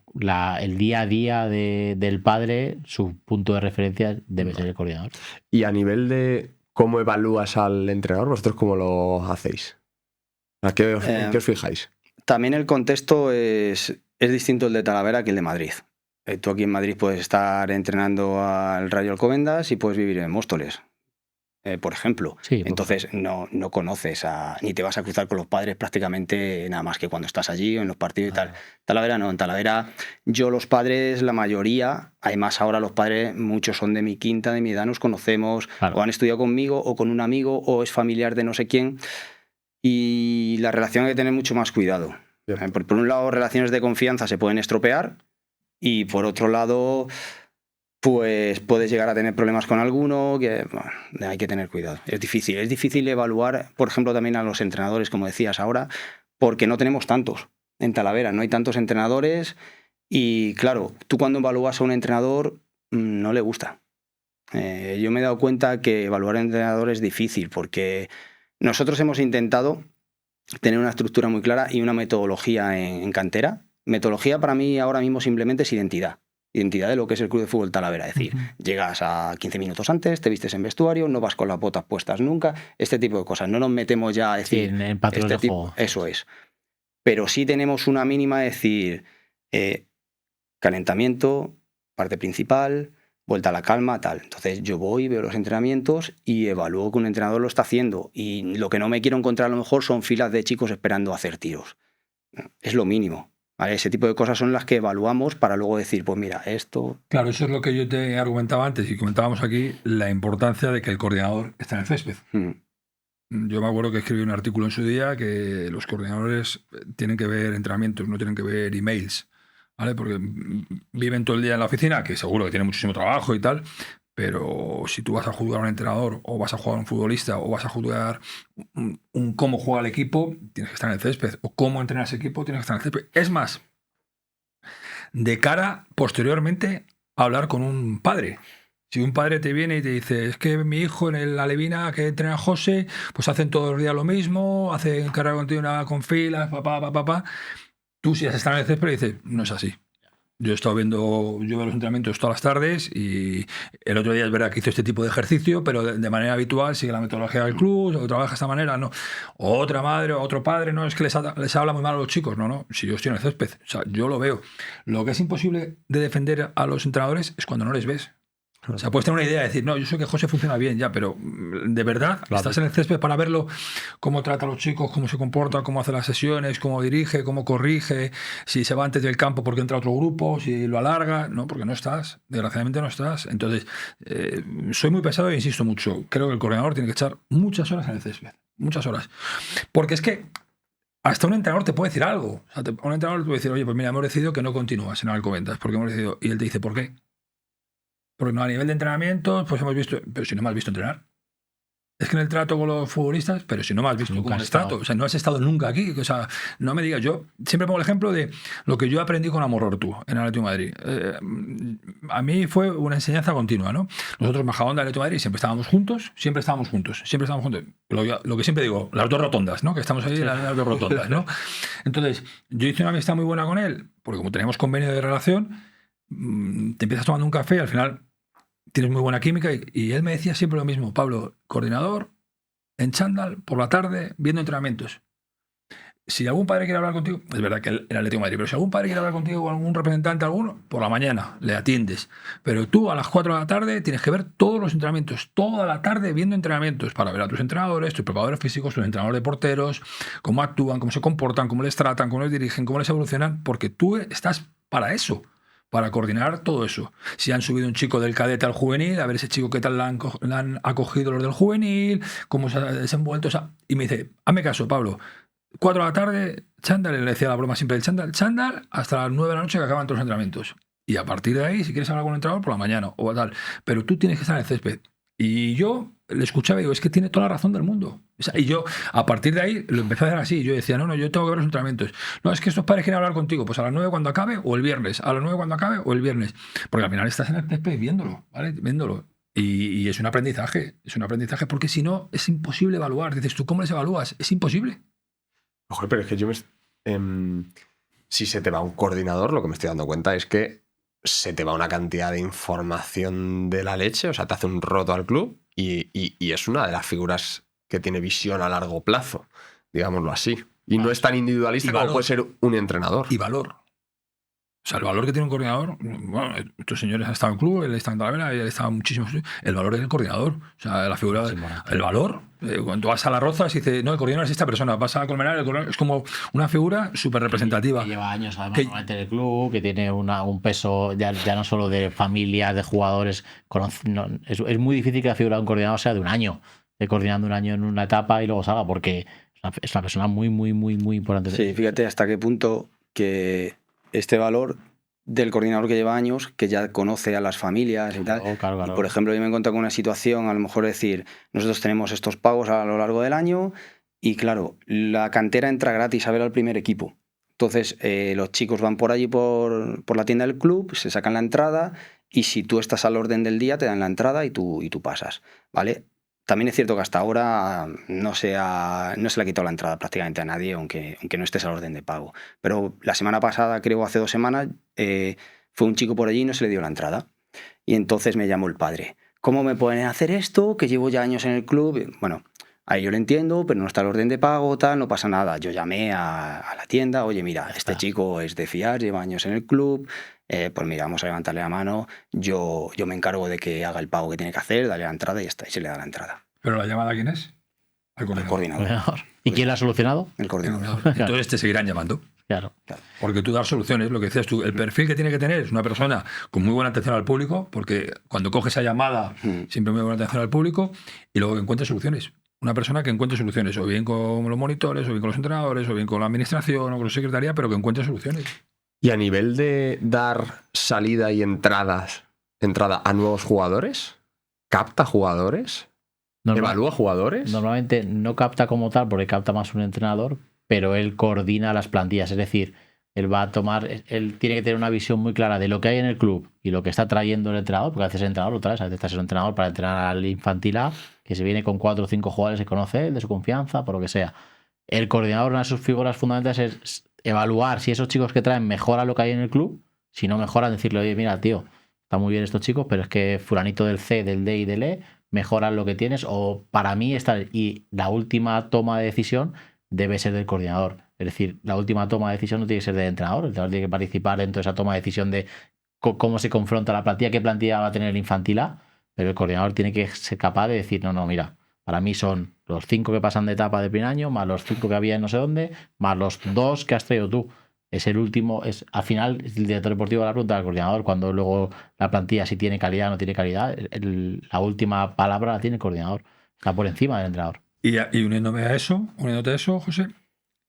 el día a día del padre, su punto de referencia debe ser el coordinador. Y a nivel de cómo evalúas al entrenador, ¿vosotros cómo lo hacéis? ¿En qué os fijáis? También el contexto es distinto el de Talavera que el de Madrid. Tú aquí en Madrid puedes estar entrenando al Rayo Alcobendas y puedes vivir en Móstoles, por ejemplo. Sí, entonces no conoces ni te vas a cruzar con los padres prácticamente nada más que cuando estás allí o en los partidos y tal. Talavera no, en Talavera yo los padres, la mayoría, además ahora los padres, muchos son de mi quinta, de mi edad, nos conocemos, o han estudiado conmigo o con un amigo o es familiar de no sé quién y la relación hay que tener mucho más cuidado. Por un lado, relaciones de confianza se pueden estropear y por otro lado, pues puedes llegar a tener problemas con alguno, que bueno, hay que tener cuidado. Es difícil evaluar, por ejemplo, también a los entrenadores, como decías ahora, porque no tenemos tantos en Talavera, no hay tantos entrenadores y claro, tú cuando evalúas a un entrenador no le gusta. Yo me he dado cuenta que evaluar a un entrenador es difícil porque nosotros hemos intentado tener una estructura muy clara y una metodología en cantera. Metodología para mí ahora mismo simplemente es identidad. Identidad de lo que es el Club de Fútbol Talavera. Es decir, llegas a 15 minutos antes, te vistes en vestuario, no vas con las botas puestas nunca, este tipo de cosas. No nos metemos ya a decir... Sí, en patrones de juego. Eso es. Pero sí tenemos una mínima, es decir, calentamiento, parte principal, vuelta a la calma, tal. Entonces yo voy, veo los entrenamientos y evalúo que un entrenador lo está haciendo. Y lo que no me quiero encontrar a lo mejor son filas de chicos esperando a hacer tiros. Es lo mínimo. ¿Vale? Ese tipo de cosas son las que evaluamos para luego decir, pues mira, esto... Claro, eso es lo que yo te argumentaba antes y comentábamos aquí, la importancia de que el coordinador esté en el césped. Yo me acuerdo que escribí un artículo en su día que los coordinadores tienen que ver entrenamientos, no tienen que ver emails, ¿vale? Porque viven todo el día en la oficina, que seguro que tiene muchísimo trabajo y tal, pero si tú vas a juzgar a un entrenador o vas a jugar a un futbolista o vas a juzgar cómo juega el equipo, tienes que estar en el césped, o cómo entrena ese equipo, tienes que estar en el césped. Es más, de cara posteriormente a hablar con un padre. Si un padre te viene y te dice, es que mi hijo en la Levina que entrena a José, pues hacen todos los días lo mismo, hacen carrera continua con filas, papá. Tú si has estado en el césped dices, no es así. Yo he estado yo veo los entrenamientos todas las tardes y el otro día es verdad que hizo este tipo de ejercicio, pero de manera habitual sigue la metodología del club, o trabaja de esta manera, no. O otra madre o otro padre, no, es que les habla muy mal a los chicos. No, si yo estoy en el césped, o sea, yo lo veo. Lo que es imposible de defender a los entrenadores es cuando no les ves. O sea, puedes tener una idea de decir, no, yo sé que José funciona bien ya, pero de verdad, claro, estás en el césped para verlo, cómo trata a los chicos, cómo se comporta, cómo hace las sesiones, cómo dirige, cómo corrige, si se va antes del campo porque entra otro grupo, si lo alarga, no, porque no estás, desgraciadamente no estás. Entonces, soy muy pesado e insisto mucho, creo que el coordinador tiene que echar muchas horas en el césped, muchas horas. Porque es que hasta un entrenador te puede decir algo. O sea, un entrenador te puede decir, oye, pues mira, hemos decidido que no continúas en Alcobendas, porque hemos decidido, y él te dice, ¿por qué? Porque no, a nivel de entrenamiento, pues hemos visto, pero si no me has visto entrenar. Es que en el trato con los futbolistas, pero si no me has visto cómo les trato, o sea, no has estado nunca aquí, o sea, no me digas, yo siempre pongo el ejemplo de lo que yo aprendí con Amor Ortu en Atlético de Madrid. A mí fue una enseñanza continua, ¿no? Nosotros en Majadahonda de Atlético de Madrid siempre estábamos juntos. Lo que siempre digo, las dos rotondas, ¿no? Que estamos ahí en las dos rotondas, ¿no? Entonces, yo hice una amistad muy buena con él, porque como teníamos convenio de relación, te empiezas tomando un café y al final tienes muy buena química y él me decía siempre lo mismo, Pablo, coordinador en chándal por la tarde viendo entrenamientos. Si algún padre quiere hablar contigo, es verdad que él era Atlético de Madrid, pero si algún padre quiere hablar contigo o algún representante alguno, por la mañana le atiendes. Pero tú a las 4 de la tarde tienes que ver todos los entrenamientos, toda la tarde viendo entrenamientos para ver a tus entrenadores, tus preparadores físicos, tus entrenadores de porteros, cómo actúan, cómo se comportan, cómo les tratan, cómo les dirigen, cómo les evolucionan, porque tú estás para eso. Para coordinar todo eso. Si han subido un chico del cadete al juvenil, a ver ese chico qué tal le han acogido los del juvenil, cómo se ha desenvuelto. Y me dice, hazme caso, Pablo, 4 de la tarde, chándal, le decía la broma siempre del chándal, hasta las 9 de la noche que acaban todos los entrenamientos. Y a partir de ahí, si quieres hablar con un entrenador, por la mañana o tal. Pero tú tienes que estar en el césped. Y yo le escuchaba y digo, es que tiene toda la razón del mundo. O sea, y yo, a partir de ahí, lo empecé a hacer así. Yo decía, no, yo tengo que ver los entrenamientos. No, es que estos padres quieren hablar contigo. Pues a las 9 cuando acabe o el viernes. A las 9 cuando acabe o el viernes. Porque al final estás en el césped viéndolo, ¿vale? Viéndolo. Y es un aprendizaje. Es un aprendizaje porque si no, es imposible evaluar. Dices, ¿tú cómo les evalúas? Es imposible. Ojo, pero es que si se te va un coordinador, lo que me estoy dando cuenta es que se te va una cantidad de información de la leche, o sea, te hace un roto al club y es una de las figuras que tiene visión a largo plazo, digámoslo así. Y no es tan individualista como puede ser un entrenador. Y valor. O sea, el valor que tiene un coordinador, bueno, estos señores han estado en club, él está en Talavera, él está en muchísimos. El valor del coordinador, o sea, la figura, el valor. Cuando vas a Las Rozas y dices, no, el coordinador es esta persona, vas a Colmenar, el coordinador es como una figura súper representativa. Que lleva años además normalmente en el club, que tiene un peso ya no solo de familias, de jugadores. Es muy difícil que la figura de un coordinador sea de un año, de coordinando un año en una etapa y luego salga, porque es una persona muy, muy, muy, muy importante. Sí, fíjate hasta qué punto que este valor del coordinador que lleva años, que ya conoce a las familias y tal. Claro. Y por ejemplo, yo me encuentro con una situación, a lo mejor decir, nosotros tenemos estos pagos a lo largo del año y claro, la cantera entra gratis a ver al primer equipo. Entonces, los chicos van por allí por la tienda del club, se sacan la entrada y si tú estás al orden del día, te dan la entrada y tú pasas, ¿vale? También es cierto que hasta ahora no se le ha quitado la entrada prácticamente a nadie, aunque no estés al orden de pago. Pero la semana pasada, creo hace 2 semanas, fue un chico por allí y no se le dio la entrada. Y entonces me llamó el padre. ¿Cómo me pueden hacer esto? Que llevo ya años en el club. Bueno, ahí yo lo entiendo, pero no está al orden de pago, tal, no pasa nada. Yo llamé a la tienda, oye, mira, este chico es de fiar, lleva años en el club, pues mira, vamos a levantarle la mano, yo me encargo de que haga el pago que tiene que hacer, darle la entrada y ya está, y se le da la entrada. ¿Pero la llamada quién es? Al El coordinador. coordinador. ¿Y quién la ha solucionado? El coordinador. Entonces te seguirán llamando. Claro. Porque tú das soluciones, lo que decías tú, el perfil que tiene que tener es una persona con muy buena atención al público, porque cuando coge esa llamada, siempre muy buena atención al público, y luego que encuentre soluciones. Una persona que encuentre soluciones, o bien con los monitores, o bien con los entrenadores, o bien con la administración, o con la secretaría, pero que encuentre soluciones. Y a nivel de dar salida y entrada a nuevos jugadores, ¿capta jugadores? ¿Evalúa jugadores? Normalmente no capta como tal, porque capta más un entrenador, pero él coordina las plantillas. Es decir, él tiene que tener una visión muy clara de lo que hay en el club y lo que está trayendo el entrenador, porque a veces el entrenador lo trae, a veces está siendo entrenador para entrenar al infantil A, que se viene con 4 o 5 jugadores que conoce él, de su confianza, por lo que sea. El coordinador, una de sus figuras fundamentales es evaluar si esos chicos que traen mejoran lo que hay en el club. Si no mejoran, decirle, oye, mira, tío, está muy bien estos chicos, pero es que fulanito del C, del D y del E mejoran lo que tienes, o para mí y la última toma de decisión debe ser del coordinador. Es decir, la última toma de decisión no tiene que ser del entrenador. El entrenador tiene que participar dentro de esa toma de decisión de cómo se confronta la plantilla, qué plantilla va a tener el infantil A, pero el coordinador tiene que ser capaz de decir, no, mira, para mí son los 5 que pasan de etapa de primer año, más los 5 que había en no sé dónde, más los 2 que has traído tú. Es el último, al final el director deportivo la pregunta al coordinador, cuando luego la plantilla si tiene calidad o no tiene calidad, la última palabra la tiene el coordinador, está por encima del entrenador. Y uniéndote a eso, José,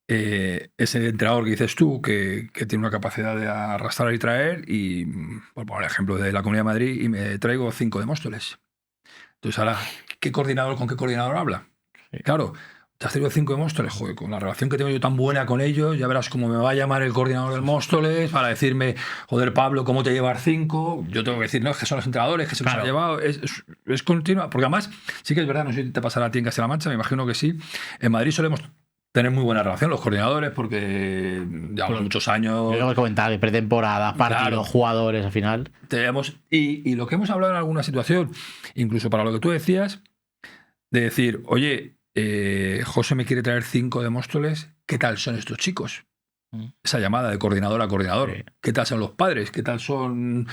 ese entrenador que dices tú, que tiene una capacidad de arrastrar y traer, y por poner el ejemplo de la Comunidad de Madrid, y me traigo 5 de Móstoles. Entonces ahora, ¿con qué coordinador habla? Sí. Claro, te has traído 5 de Móstoles, joder, con la relación que tengo yo tan buena con ellos, ya verás cómo me va a llamar el coordinador del Móstoles para decirme, joder, Pablo, ¿cómo te llevas 5? Yo tengo que decir, no, es que son los entrenadores, que se los han llevado, es continua, porque además, sí que es verdad, no sé si te pasará a ti en Castilla-La Mancha, me imagino que sí, en Madrid solemos tener muy buena relación los coordinadores porque llevamos muchos años. Hemos comentado pretemporada, partidos, jugadores al final. Y lo que hemos hablado en alguna situación, incluso para lo que tú decías, de decir, oye, José me quiere traer 5 de Móstoles, ¿qué tal son estos chicos? Esa llamada de coordinador a coordinador. Sí. ¿Qué tal son los padres? ¿Qué tal son...?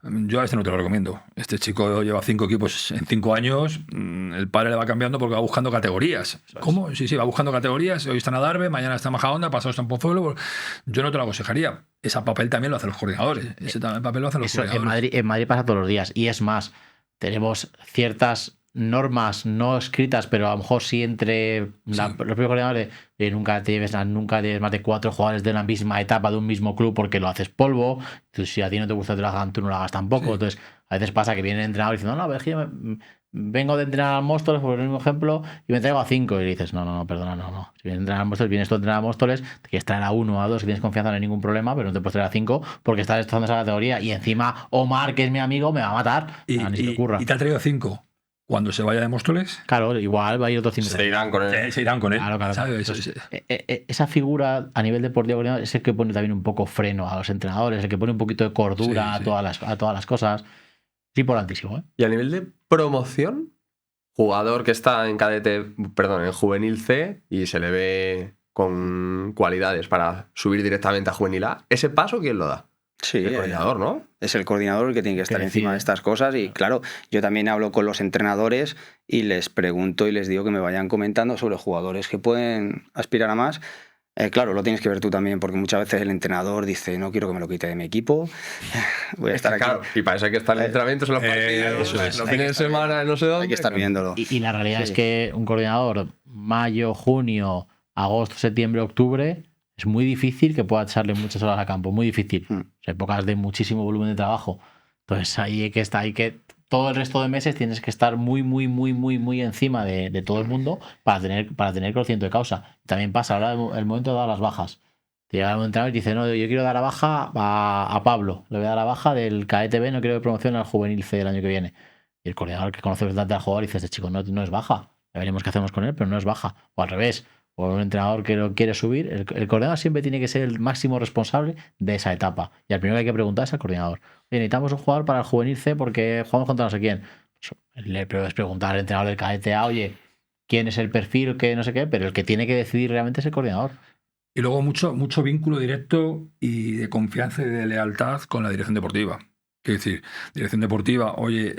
Yo a este no te lo recomiendo. Este chico lleva 5 equipos en 5 años. El padre le va cambiando porque va buscando categorías. ¿Cómo? Sí, va buscando categorías. Hoy está en Adarve, mañana está en Majadahonda, pasado está en Pozuelo. Yo no te lo aconsejaría. Ese papel también lo hacen los coordinadores. Ese papel lo hacen los coordinadores. En Madrid pasa todos los días. Y es más, tenemos ciertas normas no escritas, pero a lo mejor sí entre los propios coordinadores, nunca lleves más de 4 jugadores de la misma etapa de un mismo club porque lo haces polvo. Entonces, si a ti no te gusta que te lo hagan, tú no lo hagas tampoco. Sí. Entonces, a veces pasa que viene el entrenador diciendo, no, pero es que yo vengo de entrenar a Móstoles, por el mismo ejemplo, y me traigo a 5. Y dices, no, perdona, no. Si vienes a entrenar a Móstoles, vienes tú a entrenar a Móstoles, te quieres traer a 1 o a 2, si tienes confianza no hay ningún problema, pero no te puedes traer a 5 porque estás estando esa categoría. Y encima, Omar, que es mi amigo, me va a matar. Y te ha traído 5. Cuando se vaya de Móstoles, claro, igual va a ir otro 5. Se irán con él. Se irán con él. Claro. Esa figura a nivel deportivo es el que pone también un poco freno a los entrenadores, el que pone un poquito de cordura a todas las cosas. Es importantísimo, ¿eh? Y a nivel de promoción, jugador que está en en juvenil C y se le ve con cualidades para subir directamente a juvenil A, ¿ese paso quién lo da? Sí, el coordinador, ¿no? Es el coordinador el que tiene que estar encima de estas cosas y claro, yo también hablo con los entrenadores y les pregunto y les digo que me vayan comentando sobre jugadores que pueden aspirar a más. Claro, lo tienes que ver tú también porque muchas veces el entrenador dice no quiero que me lo quite de mi equipo, voy a estar aquí. Claro, y para eso hay que estar en entrenamientos en los partidos, los fines de semana, no sé dónde. Hay que estar viéndolo. Y la realidad es que un coordinador mayo, junio, agosto, septiembre, octubre... Es muy difícil que pueda echarle muchas horas a campo, muy difícil. Épocas de muchísimo volumen de trabajo. Entonces ahí hay que todo el resto de meses tienes que estar muy encima de todo el mundo para tener conocimiento de causa. También pasa ahora el momento de dar las bajas. Te llega un entrenador y dice, no, yo quiero dar la baja a Pablo, le voy a dar la baja del KTB, no quiero que promocione al juvenil C del año que viene. Y el coordinador que conoce bastante al jugador dice, este chico no es baja. Ya veremos qué hacemos con él, pero no es baja. O al revés. O un entrenador que lo quiere subir, el coordinador siempre tiene que ser el máximo responsable de esa etapa. Y al primero que hay que preguntar es al coordinador. Oye, necesitamos un jugador para el juvenil C porque jugamos contra no sé quién. Le puedes preguntar al entrenador del cadete A, oye, ¿quién es el perfil? ¿Qué no sé qué? Pero el que tiene que decidir realmente es el coordinador. Y luego mucho vínculo directo y de confianza y de lealtad con la dirección deportiva. Quiero decir, dirección deportiva, oye,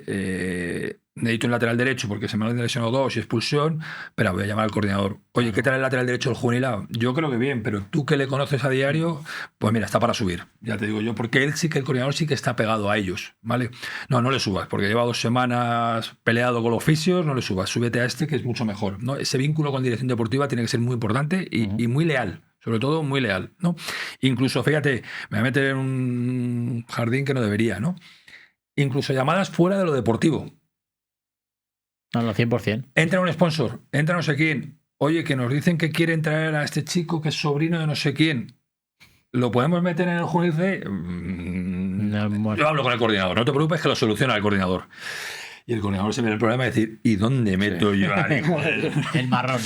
necesito un lateral derecho porque se me han lesionado 2 y expulsión, pero voy a llamar al coordinador. Oye, ¿qué tal el lateral derecho del juvenil A? Yo creo que bien, pero tú que le conoces a diario, pues mira, está para subir, ya te digo yo, porque el coordinador sí que está pegado a ellos, ¿vale? No le subas, porque lleva 2 semanas peleado con los fisios, no le subas, súbete a este que es mucho mejor, ¿no? Ese vínculo con dirección deportiva tiene que ser muy importante y muy leal. Sobre todo muy leal, ¿no? Incluso, fíjate, me voy a meter en un jardín que no debería, ¿no? Incluso llamadas fuera de lo deportivo. No, 100%. Entra un sponsor, entra no sé quién. Oye, que nos dicen que quieren traer a este chico que es sobrino de no sé quién. ¿Lo podemos meter en el juvenil C? Yo hablo con el coordinador, no te preocupes que lo soluciona el coordinador. Y el coordinador se ve el problema de decir, ¿y dónde meto yo al hijo? El marrón.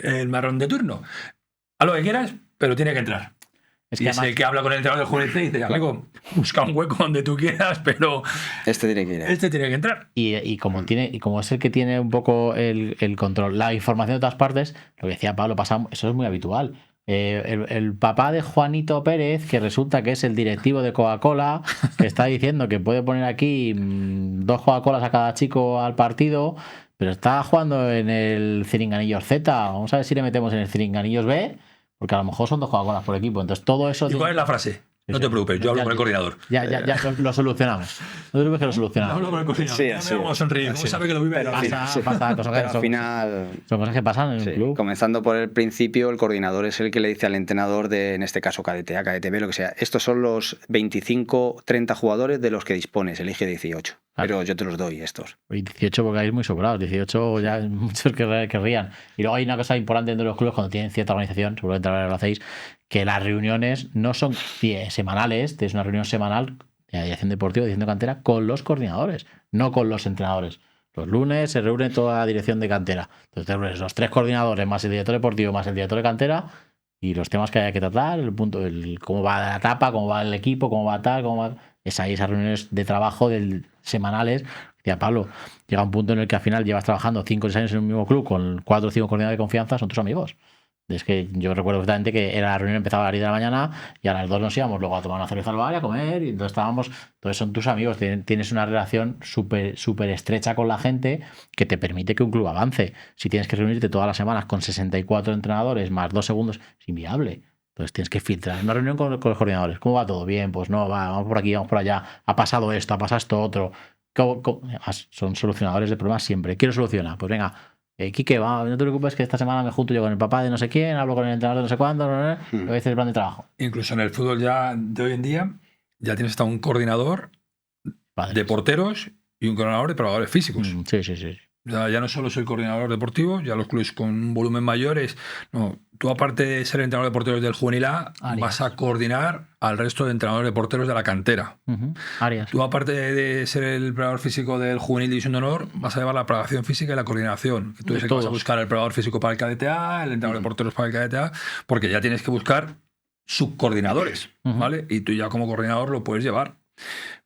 El marrón de turno. A lo que quieras, pero tiene que entrar. Es que el que habla con el entrenador del juvenil C y dice, amigo, busca un hueco donde tú quieras, pero este tiene que ir. Este tiene que entrar. Y como es el que tiene un poco el control, la información de todas partes, lo que decía Pablo, eso es muy habitual. El papá de Juanito Pérez, que resulta que es el directivo de Coca-Cola, que está diciendo que puede poner aquí 2 Coca-Colas a cada chico al partido, pero está jugando en el Ciringanillos Z. Vamos a ver si le metemos en el Ciringanillos B, porque a lo mejor son 2 Coca-Colas por equipo. Entonces todo eso... ¿Y cuál es la frase? No te preocupes, yo hablo con el coordinador. Ya lo solucionamos. No te preocupes que lo solucionamos. Hablo con el coordinador. Sí, así. Vamos a sonreír. ¿Cómo sabe que lo vive? Pasa cosas que al final... Son cosas que pasan en el club. Comenzando por el principio, el coordinador es el que le dice al entrenador de, en este caso, cadete A, cadete B, lo que sea. Estos son los 25, 30 jugadores de los que dispones. Elige 18. Pero yo te los doy estos. 18 porque hay muy sobrados. 18 ya muchos que querrían. Y luego hay una cosa importante dentro de los clubes cuando tienen cierta organización, seguramente ahora lo hacéis, que las reuniones no son semanales, es una reunión semanal de dirección deportiva, de dirección de cantera, con los coordinadores, no con los entrenadores. Los lunes se reúne toda la dirección de cantera. Entonces te reúnes los 3 coordinadores, más el director deportivo, más el director de cantera, y los temas que hay que tratar, cómo va la etapa, cómo va el equipo, cómo va tal, esas reuniones de trabajo semanales. Decía Pablo, llega un punto en el que al final llevas trabajando 5 o 6 años en un mismo club con 4 o 5 coordinadores de confianza, son tus amigos. Es que yo recuerdo perfectamente que la reunión empezaba a las 10 de la mañana y a las 2 nos íbamos luego a tomar una cerveza al bar y a comer, y entonces entonces son tus amigos, tienes una relación súper estrecha con la gente que te permite que un club avance. Si tienes que reunirte todas las semanas con 64 entrenadores más 2 segundos, es inviable. Entonces tienes que filtrar una reunión con los coordinadores. ¿Cómo va todo? Bien, pues no, vamos por aquí, vamos por allá. Ha pasado esto, ha pasado esto otro. Son solucionadores de problemas siempre. ¿Quién lo soluciona? Pues venga, Quique, no te preocupes que esta semana me junto yo con el papá de no sé quién, hablo con el entrenador de no sé cuándo, a veces el plan de trabajo. Incluso en el fútbol ya de hoy en día ya tienes hasta un coordinador de porteros y un coordinador de preparadores físicos. Sí. Ya no solo soy coordinador deportivo, ya los clubes con un volumen mayor no, tú aparte de ser entrenador de porteros del juvenil A, vas a coordinar al resto de entrenadores de porteros de la cantera. Arias. Tú aparte de ser el preparador físico del juvenil División de Honor, vas a llevar la preparación física y la coordinación. Tú eres el que vas a buscar el preparador físico para el cadete A, el entrenador de porteros para el cadete A, porque ya tienes que buscar subcoordinadores, ¿vale? Y tú ya como coordinador lo puedes llevar.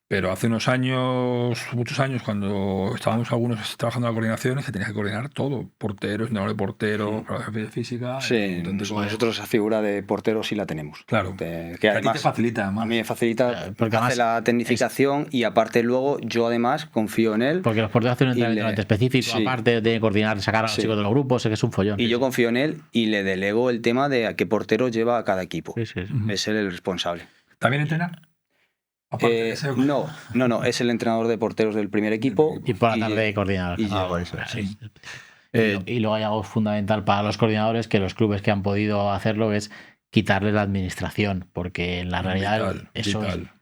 Pero hace unos años, muchos años, cuando estábamos algunos trabajando en la coordinación, es que tenías que coordinar todo. Porteros, entrenador de portero, preparación física. Sí, nosotros esa figura de portero sí la tenemos. Claro. Que además, a ti te facilita. A mí me facilita porque hace la tecnificación y aparte luego yo además confío en él. Porque los porteros hacen un entrenamiento específico, aparte de coordinar, sacar a los chicos de los grupos, sé que es un follón. Y yo confío en él y le delego el tema de a qué portero lleva a cada equipo. Es él el responsable. ¿También entrena? No, es el entrenador de porteros del primer equipo. Y por la tarde coordinador. Y luego hay algo fundamental para los coordinadores, que los clubes que han podido hacerlo es quitarles la administración, porque en la realidad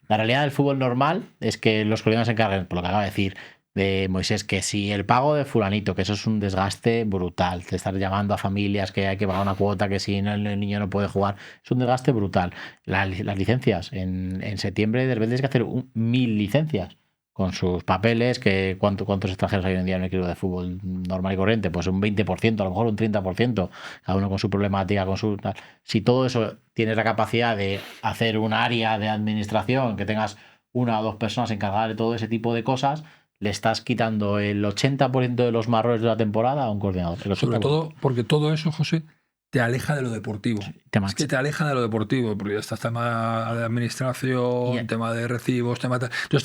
la realidad del fútbol normal es que los coordinadores se encarguen, por lo que acaba de decir de Moisés, que si el pago de fulanito, que eso es un desgaste brutal, te estar llamando a familias que hay que pagar una cuota, que si no, el niño no puede jugar, es un desgaste brutal. Las licencias, en septiembre de repente tienes que hacer 1000 licencias con sus papeles, que ¿cuántos extranjeros hay hoy en día en el equipo de fútbol normal y corriente? Pues un 20%, a lo mejor un 30%, cada uno con su problemática, con su... Si todo eso tienes la capacidad de hacer un área de administración, que tengas 1 o 2 personas encargadas de todo ese tipo de cosas, le estás quitando el 80% de los marrones de la temporada a un coordinador. Sobre todo porque todo eso, José, te aleja de lo deportivo. Es que te aleja de lo deportivo, porque ya está tema de administración, tema de recibos, tema de... Entonces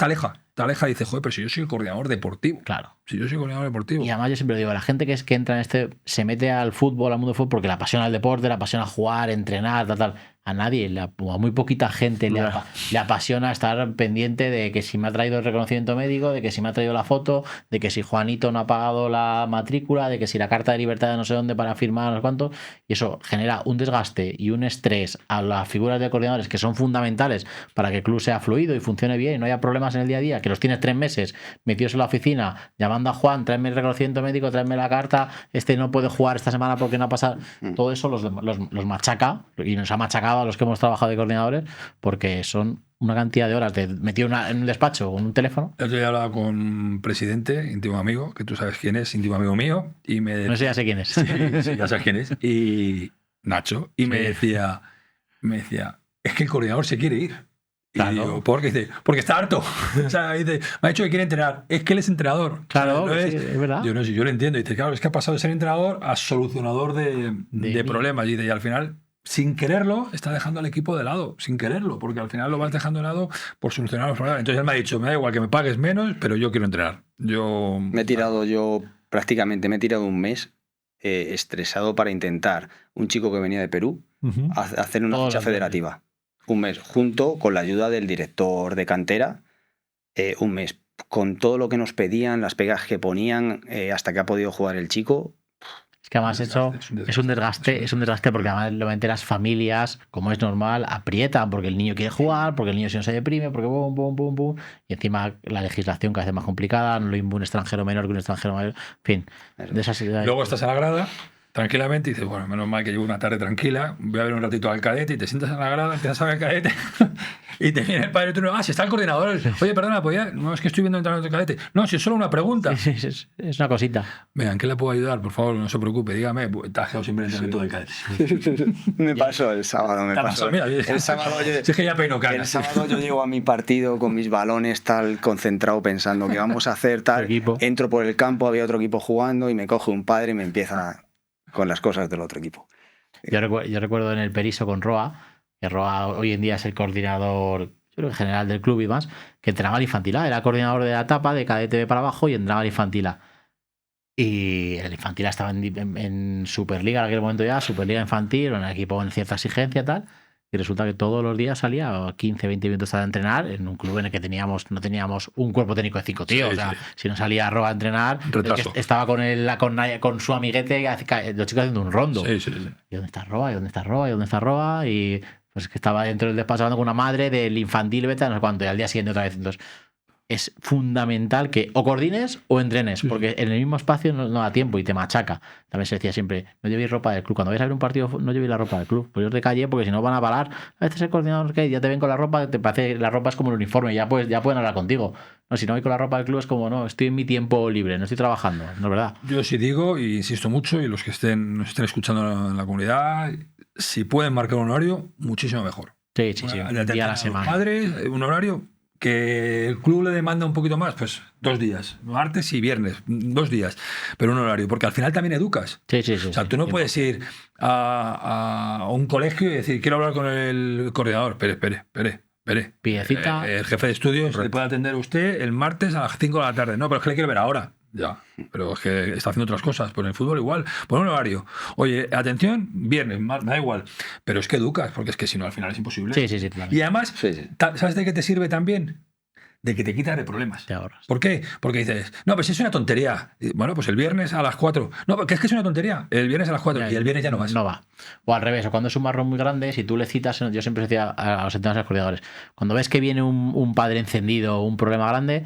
te aleja y dices, joder, pero si yo soy el coordinador deportivo. Claro. Si yo soy coordinador deportivo. Y además yo siempre digo, la gente que entra en se mete al fútbol, al mundo del fútbol, porque le apasiona el deporte, le apasiona jugar, entrenar, tal. A nadie, o a muy poquita gente le apasiona estar pendiente de que si me ha traído el reconocimiento médico, de que si me ha traído la foto, de que si Juanito no ha pagado la matrícula, de que si la carta de libertad de no sé dónde para firmar no sé cuánto. Y eso genera un desgaste y un estrés a las figuras de coordinadores que son fundamentales para que el club sea fluido y funcione bien y no haya problemas en el día a día, que los tienes 3 meses metidos en la oficina llamando a Juan, tráeme el reconocimiento médico, tráeme la carta, no puede jugar esta semana porque no ha pasado. Todo eso los machaca, y nos ha machacado a los que hemos trabajado de coordinadores, porque son una cantidad de horas metido en un despacho con un teléfono. El otro día hablaba con un presidente, íntimo amigo, que tú sabes quién es, íntimo amigo mío, y no sé, ya sé quién es. Sí, ya sabes quién es. Y Nacho, y me decía, es que el coordinador se quiere ir. Claro. Y digo, ¿por qué? Dice, porque está harto. O sea, dice, me ha dicho que quiere entrenar. Es que él es entrenador. Claro, o sea, es verdad. Yo lo entiendo. Y dice, claro, es que ha pasado de ser entrenador a solucionador de problemas. Y al final, sin quererlo, está dejando al equipo de lado. Sin quererlo, porque al final lo vas dejando de lado por solucionar los problemas. Entonces él me ha dicho, me da igual que me pagues menos, pero yo quiero entrenar. Me he tirado un mes estresado para intentar un chico que venía de Perú hacer una ficha federativa. Un mes, junto con la ayuda del director de cantera, un mes, con todo lo que nos pedían, las pegas que ponían, hasta que ha podido jugar el chico. Es que además eso es un desgaste porque además las familias, como es normal, aprietan porque el niño quiere jugar, porque el niño si no se deprime, porque pum, y encima la legislación cada vez más complicada, no lo mismo un extranjero menor que un extranjero mayor, en fin. Luego estás en la grada tranquilamente y dices, bueno, menos mal que llevo una tarde tranquila, voy a ver un ratito al cadete, y te sientas en la grada, empiezas a ver el cadete y te viene el padre turno, si está el coordinador, oye, perdona, no, es que estoy viendo entrar el cadete, no, si es solo una pregunta. Es una cosita. Vean, ¿qué le puedo ayudar? Por favor, no se preocupe, dígame, te has quedado siempre en el entrenamiento del cadete. Me pasó el sábado, Mira, el sábado es que ya peino cara. El sábado yo llego a mi partido con mis balones tal concentrado pensando que vamos a hacer tal, entro por el campo, había otro equipo jugando y me coge un padre y me empieza con las cosas del otro equipo. Yo recuerdo en el Periso con Roa, que Roa hoy en día es el coordinador general del club y más, que entrenaba al infantil A, era coordinador de la etapa de cadete para abajo y entrenaba al infantil A. Y el infantil A estaba en Superliga en aquel momento ya, Superliga infantil, en un equipo en cierta exigencia y tal. Y resulta que todos los días salía 15, 20 minutos a entrenar en un club en el que no teníamos un cuerpo técnico de 5 tíos. Sí, o sea, si no salía Roa a entrenar, estaba con su amiguete, los chicos haciendo un rondo. Sí. ¿Y dónde está Roa? ¿Y dónde está Roa? ¿Y dónde está Roa? Y pues que estaba dentro del despacho hablando con una madre del infantil, no sé cuánto, y al día siguiente otra vez. Entonces, es fundamental que o coordines o entrenes, porque en el mismo espacio no da tiempo y te machaca. También se decía siempre, no llevéis ropa del club. Cuando vais a ver un partido, no llevéis la ropa del club. Pues yo de calle, porque si no van a parar. A veces el coordinador que ya te ven con la ropa, te parece la ropa es como el uniforme, ya pueden hablar contigo. No, si no voy con la ropa del club es como, no, estoy en mi tiempo libre, no estoy trabajando, no es verdad. Yo sí digo, y insisto mucho, y los que nos estén escuchando en la comunidad, si pueden marcar un horario, muchísimo mejor. Sí, un día a la semana. Padres, un horario que el club le demanda un poquito más, pues 2 días, martes y viernes, 2 días, pero un horario, porque al final también educas. Sí. O sea, tú no puedes ir a un colegio y decir, quiero hablar con el coordinador. Espere. Pide cita. El jefe de estudios le puede atender a usted el martes a las 5 de la tarde. No, pero es que le quiero ver ahora. Ya, pero es que está haciendo otras cosas. Pues en el fútbol igual. Pon un horario. Oye, atención, viernes, me da igual. Pero es que educas, porque es que si no, al final es imposible. Sí, claro. Y además, ¿sabes de qué te sirve también? De que te quitas de problemas. Te ahorras. ¿Por qué? Porque dices, no, pues es una tontería. Bueno, pues el viernes a las 4. No, porque es que es una tontería. El viernes a las 4 y el viernes ya no vas. No va. O al revés, o cuando es un marrón muy grande, si tú le citas, yo siempre decía a los entrenadores coordinadores, cuando ves que viene un padre encendido, un problema grande,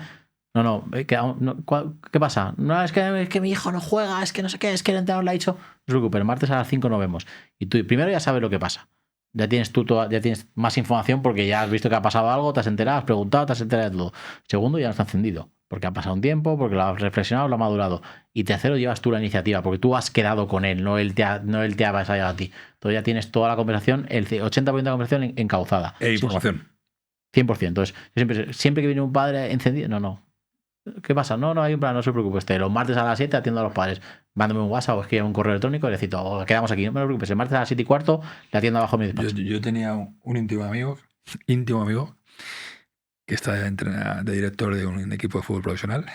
¿qué pasa? No, es que mi hijo no juega, es que no sé qué, es que el entrenador le ha dicho, no se preocupe, el martes a las 5 nos vemos. Y tú primero ya sabes lo que pasa. Ya tienes más información porque ya has visto que ha pasado algo, te has enterado, has preguntado, te has enterado de todo. Segundo, ya no está encendido, porque ha pasado un tiempo, porque lo has reflexionado, lo ha madurado. Y tercero, llevas tú la iniciativa, porque tú has quedado con él, no él te ha avasallado a ti. Entonces ya tienes toda la conversación, el 80% de la conversación encauzada. E información. 100%. Entonces, yo siempre que viene un padre encendido, no. ¿Qué pasa? No, hay un plan, no se preocupe. Los martes a las 7 atiendo a los padres. Mándame un WhatsApp o escribe un correo electrónico y le cito, quedamos aquí, no me preocupes. El martes a las 7:15 le atiendo abajo mi despacho. Yo tenía un íntimo amigo, que está de director de un equipo de fútbol profesional,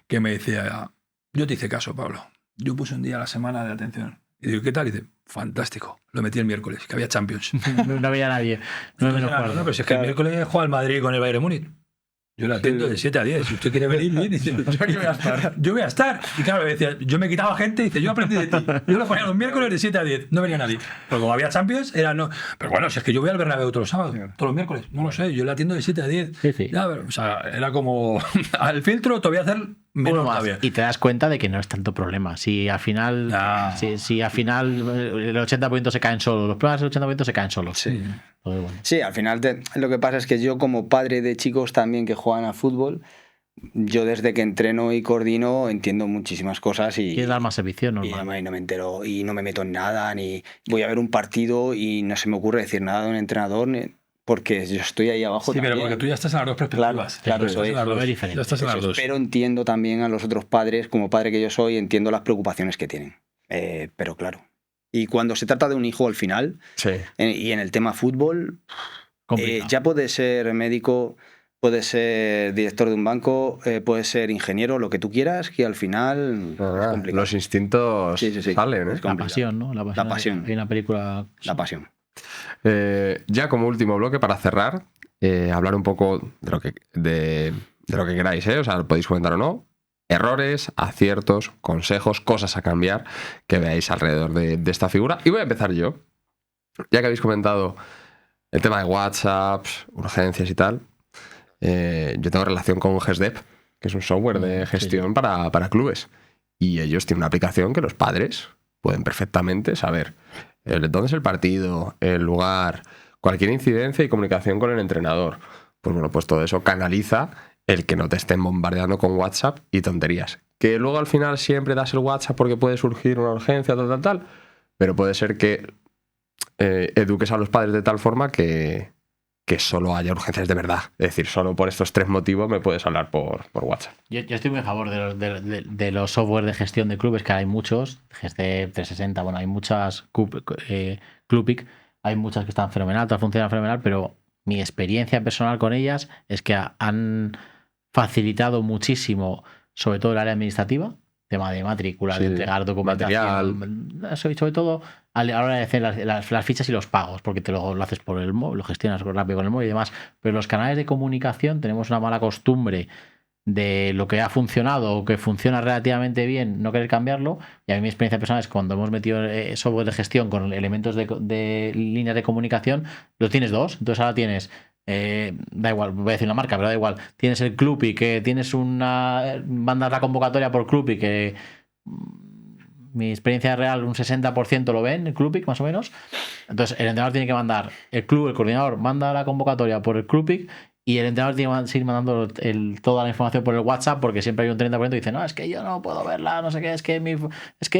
que me decía, yo te hice caso, Pablo. Yo puse un día a la semana de atención. Y digo, ¿qué tal? Y dice, fantástico. Lo metí el miércoles, que había Champions. No había nadie. No, pero si es que el miércoles juega el Madrid con el Bayern Múnich. Yo le atiendo de 7 a 10. Si usted quiere venir, bien. Dice, yo voy a estar. Y claro, decía, yo me quitaba gente y dice, yo aprendí de ti. Yo lo ponía los miércoles de 7 a 10. No venía nadie. Porque como había Champions, era no. Pero bueno, si es que yo voy al Bernabéu todos los sábados, todos los miércoles. No lo sé, yo le atiendo de 7 a 10. Sí. Ya, pero, o sea, era como al filtro te voy a hacer menos uno más. Todavía. Y te das cuenta de que no es tanto problema. Si al final, si al final el 80% se caen solos, los problemas del 80% se caen solos. Sí. Pues bueno. Sí, al final lo que pasa es que yo como padre de chicos también que juegan a fútbol, yo desde que entreno y coordino entiendo muchísimas cosas y quieres dar más servicio, normal. Y no me entero y no me meto en nada, ni voy a ver un partido y no se me ocurre decir nada de un entrenador porque yo estoy ahí abajo. Sí, también. pero porque tú ya estás en las dos perspectivas. Claro, eso es. Ya estás en las dos. Pero entiendo también a los otros padres, como padre que yo soy, entiendo las preocupaciones que tienen. Pero claro. Y cuando se trata de un hijo al final, y en el tema fútbol, ya puedes ser médico, puedes ser director de un banco, puedes ser ingeniero, lo que tú quieras, que al final es complicado. Los instintos salen, ¿eh? La pasión, ¿no? La pasión. Hay una película... La pasión. Ya como último bloque, para cerrar, hablar un poco de lo que queráis, ¿eh? O sea, podéis comentar o no. Errores, aciertos, consejos, cosas a cambiar que veáis alrededor de esta figura. Y voy a empezar yo. Ya que habéis comentado el tema de WhatsApp, urgencias y tal, yo tengo relación con GESDEP, que es un software de gestión para clubes. Y ellos tienen una aplicación que los padres pueden perfectamente saber dónde es el partido, el lugar, cualquier incidencia y comunicación con el entrenador. Pues bueno, pues todo eso canaliza el que no te estén bombardeando con WhatsApp y tonterías. Que luego al final siempre das el WhatsApp porque puede surgir una urgencia, tal, pero puede ser que eduques a los padres de tal forma que solo haya urgencias de verdad. Es decir, solo por estos 3 motivos me puedes hablar por WhatsApp. Yo estoy muy a favor de los software de gestión de clubes, que hay muchos, GST 360, bueno, hay muchas, Clubic, hay muchas que están fenomenal, todas funcionan fenomenal, pero mi experiencia personal con ellas es que han facilitado muchísimo, sobre todo el área administrativa, tema de matrícula, de entregar documentación, sobre todo a la hora de hacer las fichas y los pagos, porque te lo haces por el móvil, lo gestionas rápido con el móvil y demás. Pero los canales de comunicación tenemos una mala costumbre de lo que ha funcionado o que funciona relativamente bien, no querer cambiarlo. Y a mí mi experiencia personal es que cuando hemos metido software de gestión con elementos de líneas de comunicación, los tienes 2. Entonces ahora tienes... da igual, voy a decir una marca, pero da igual. Tienes el Clubpic, que tienes mandas la convocatoria por Clubpic, que mi experiencia real, un 60% lo ven, el Clubpic más o menos. Entonces el entrenador tiene que mandar, el coordinador manda la convocatoria por el Clubpic y el entrenador tiene que seguir mandando toda la información por el WhatsApp, porque siempre hay un 30% que dice, no, es que yo no puedo verla, no sé qué, es que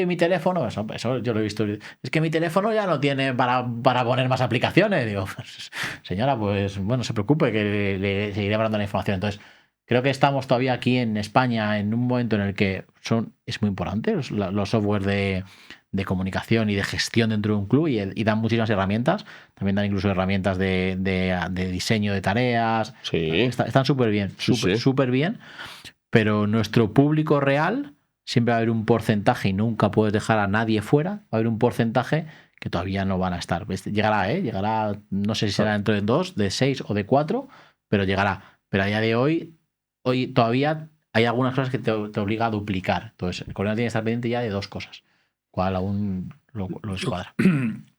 mi teléfono, eso yo lo he visto, es que mi teléfono ya no tiene para poner más aplicaciones. Digo, pues, señora, pues bueno, no se preocupe, que le seguiré mandando la información. Entonces, creo que estamos todavía aquí en España en un momento en el que es muy importante los software de comunicación y de gestión dentro de un club y dan muchísimas herramientas. También dan incluso herramientas de diseño de tareas. Sí. Están súper bien, súper bien. Pero nuestro público real siempre va a haber un porcentaje y nunca puedes dejar a nadie fuera. Va a haber un porcentaje que todavía no van a estar. Llegará, no sé si será dentro de 2, de 6 o de 4, pero llegará. Pero a día de hoy todavía hay algunas cosas que te obliga a duplicar. Entonces, el coordinador tiene que estar pendiente ya de 2 cosas. ¿Cuál aún lo escuadra?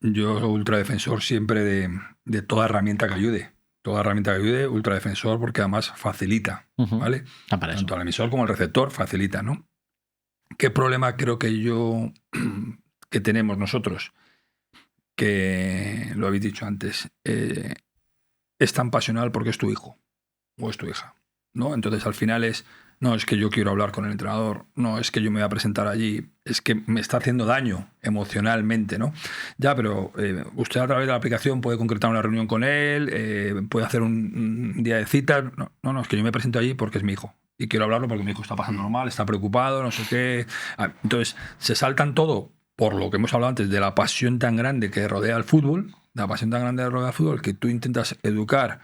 Yo ultradefensor siempre de toda herramienta que ayude. Toda herramienta que ayude, ultradefensor, porque además facilita, ¿vale? Tanto el emisor como el receptor facilita, ¿no? ¿Qué problema creo que tenemos nosotros? Que lo habéis dicho antes, es tan pasional porque es tu hijo o es tu hija, ¿no? Entonces al final no, es que yo quiero hablar con el entrenador, no, es que yo me voy a presentar allí, es que me está haciendo daño emocionalmente, ¿no? Ya, pero usted a través de la aplicación puede concretar una reunión con él, puede hacer un día de citas. No, es que yo me presento allí porque es mi hijo. y quiero hablarlo porque mi hijo está pasando mal, está preocupado, no sé qué. Entonces, se saltan todo por lo que hemos hablado antes de la pasión tan grande que rodea al fútbol, que tú intentas educar,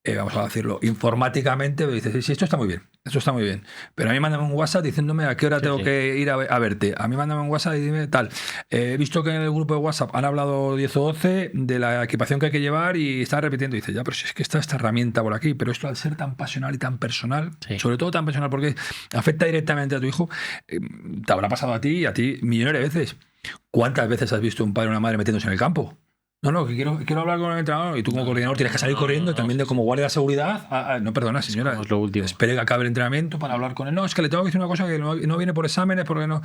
vamos a decirlo, informáticamente, pero dices, sí, esto está muy bien. Pero a mí mándame un WhatsApp diciéndome a qué hora tengo que ir a verte. A mí mándame un WhatsApp y dime tal. He visto que en el grupo de WhatsApp han hablado 10 o 12 de la equipación que hay que llevar y están repitiendo. Y dices, ya, pero si es que está esta herramienta por aquí. Pero esto al ser tan pasional y tan personal, sobre todo tan personal porque afecta directamente a tu hijo, te habrá pasado a ti millones de veces. ¿Cuántas veces has visto un padre o una madre metiéndose en el campo? No, que quiero hablar con el entrenador y tú como coordinador tienes que salir corriendo también de como guardia de seguridad. No, perdona, señora. Es lo último. Espere que acabe el entrenamiento para hablar con él. No, es que le tengo que decir una cosa que no viene por exámenes porque no...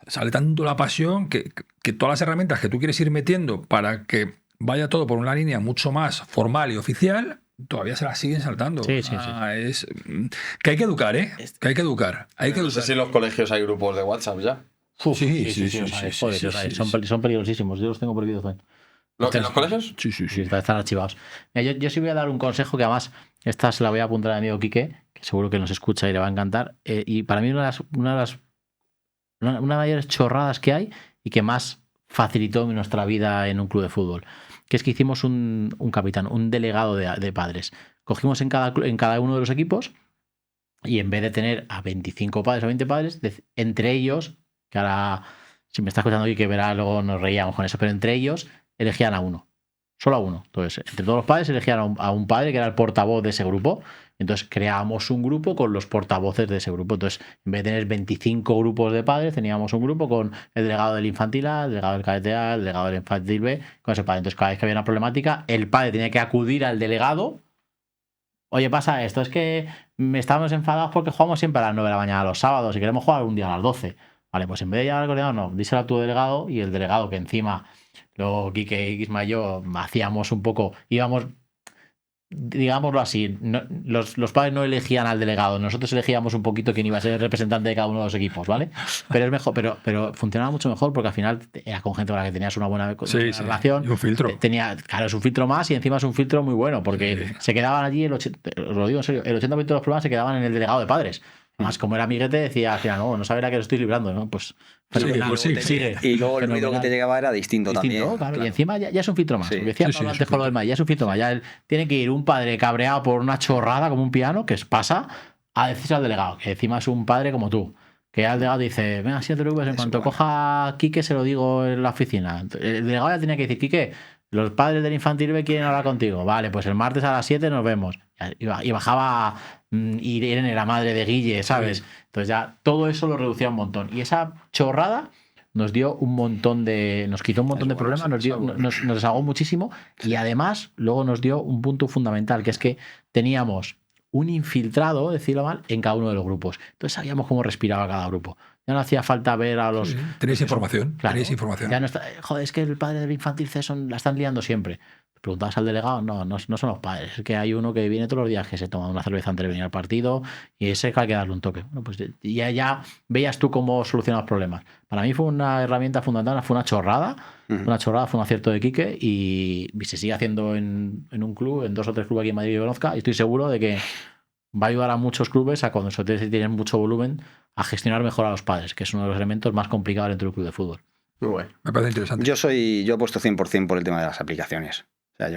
Sale tanto la pasión que todas las herramientas que tú quieres ir metiendo para que vaya todo por una línea mucho más formal y oficial, todavía se las siguen saltando. Sí. Es que hay que educar, ¿eh? Que hay que educar. No sé si en los colegios hay grupos de WhatsApp ya. Sí. Son peligrosísimos. Yo los tengo prohibidos también. ¿En los colegios? Sí, están archivados. Mira, yo sí voy a dar un consejo que además esta se la voy a apuntar a mi amigo Quique, que seguro que nos escucha y le va a encantar. Y para mí una de las mayores chorradas que hay y que más facilitó nuestra vida en un club de fútbol, que es que hicimos un capitán, un delegado de padres. Cogimos en cada uno de los equipos y en vez de tener a 25 padres o 20 padres, entre ellos, que ahora si me está escuchando Quique verá, luego nos reíamos con eso, pero entre ellos elegían a uno, solo a uno. Entonces, entre todos los padres elegían a un padre que era el portavoz de ese grupo. Entonces, creábamos un grupo con los portavoces de ese grupo. Entonces, en vez de tener 25 grupos de padres, teníamos un grupo con el delegado del infantil A, el delegado del cadete A, el delegado del infantil B, con ese padre. Entonces, cada vez que había una problemática, el padre tenía que acudir al delegado. Oye, pasa esto, es que estamos enfadados porque jugamos siempre a las 9 de la mañana los sábados y queremos jugar un día a las 12. Vale, pues en vez de llamar al coordinador, no, díselo a tu delegado y el delegado que encima... Luego Quique, Isma y yo hacíamos un poco, íbamos, digámoslo así, los padres no elegían al delegado, nosotros elegíamos un poquito quién iba a ser el representante de cada uno de los equipos, ¿vale? Pero es mejor, pero funcionaba mucho mejor porque al final era con gente con la que tenías una buena relación. Y un filtro. Claro, es un filtro más y encima es un filtro muy bueno porque se quedaban allí, os lo digo en serio, el 80% de los problemas se quedaban en el delegado de padres. Además, como era amiguete, decía al final, no saberá que lo estoy librando, ¿no? Pues sigue. Y luego el ruido que te llegaba era distinto también. Claro. Y encima ya es un filtro más. Decía antes con lo del maíz, ya es un filtro más. Ya tiene que ir un padre cabreado por una chorrada como un piano, que pasa, a decirse al delegado, que encima es un padre como tú. Que al delegado dice, venga, si no te preocupes, en cuanto coja a Quique se lo digo en la oficina. El delegado ya tenía que decir, Quique, los padres del infantil B quieren hablar contigo. Vale, pues el martes a las 7 nos vemos. Y bajaba Irene, la madre de Guille, ¿sabes? Entonces ya todo eso lo reducía un montón. Y esa chorrada nos dio un montón de... Nos quitó un montón de problemas, nos desahogó muchísimo. Y además luego nos dio un punto fundamental, que es que teníamos un infiltrado, decirlo mal, en cada uno de los grupos. Entonces sabíamos cómo respiraba cada grupo. Ya no hacía falta ver a los... Tenéis información. Claro, tenéis información. Ya no está, joder, es que el padre del infantil C la están liando siempre. Preguntabas al delegado, no son los padres. Es que hay uno que viene todos los días que se toma una cerveza antes de venir al partido y ese que hay que darle un toque. Bueno, pues ya veías tú cómo solucionar los problemas. Para mí fue una herramienta fundamental, fue una chorrada. Una chorrada, fue un acierto de Quique y se sigue haciendo en un club, en 2 o 3 clubes aquí en Madrid que conozca. Y estoy seguro de que va a ayudar a muchos clubes a cuando se tienen mucho volumen a gestionar mejor a los padres, que es uno de los elementos más complicados dentro del club de fútbol. Muy bueno. Me parece interesante. Yo apuesto 100% por el tema de las aplicaciones. O sea,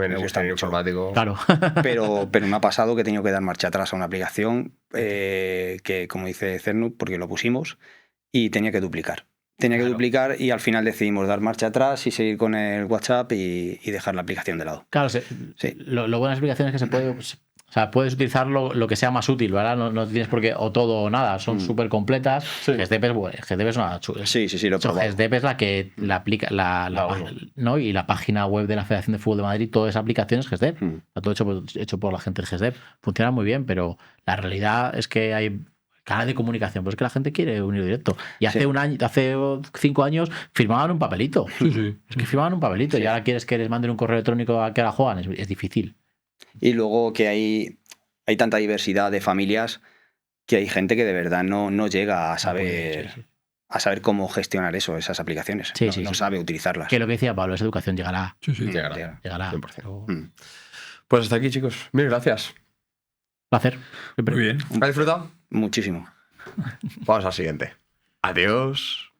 me gusta mucho. Informático. Claro. Pero me ha pasado que he tenido que dar marcha atrás a una aplicación que, como dice Cernut, porque lo pusimos y tenía que duplicar. Duplicar y al final decidimos dar marcha atrás y seguir con el WhatsApp y dejar la aplicación de lado. Claro, lo bueno de las aplicaciones es que se puede... O sea, puedes utilizar lo que sea más útil, ¿verdad? No tienes por qué o todo o nada, son súper completas. Sí. GSDP es una chula. Sí, lo he probado. GSDP es la que la aplica ¿no? Y la página web de la Federación de Fútbol de Madrid, toda esa aplicación es GSDP. Está todo hecho por la gente de GSDP. Funciona muy bien, pero la realidad es que hay canal de comunicación, pues es que la gente quiere unir directo. Y hace 5 años firmaban un papelito. Sí. Es que firmaban un papelito y ahora quieres que les manden un correo electrónico a que ahora juegan. Es difícil. Y luego que hay tanta diversidad de familias que hay gente que de verdad no llega a saber cómo gestionar esas aplicaciones. No sabe utilizarlas. Que lo que decía Pablo, esa educación llegará. Llegará. 100%. Pues hasta aquí, chicos. Mil gracias. Placer. Siempre. Muy bien. ¿Has disfrutado? Muchísimo. Vamos al siguiente. Adiós.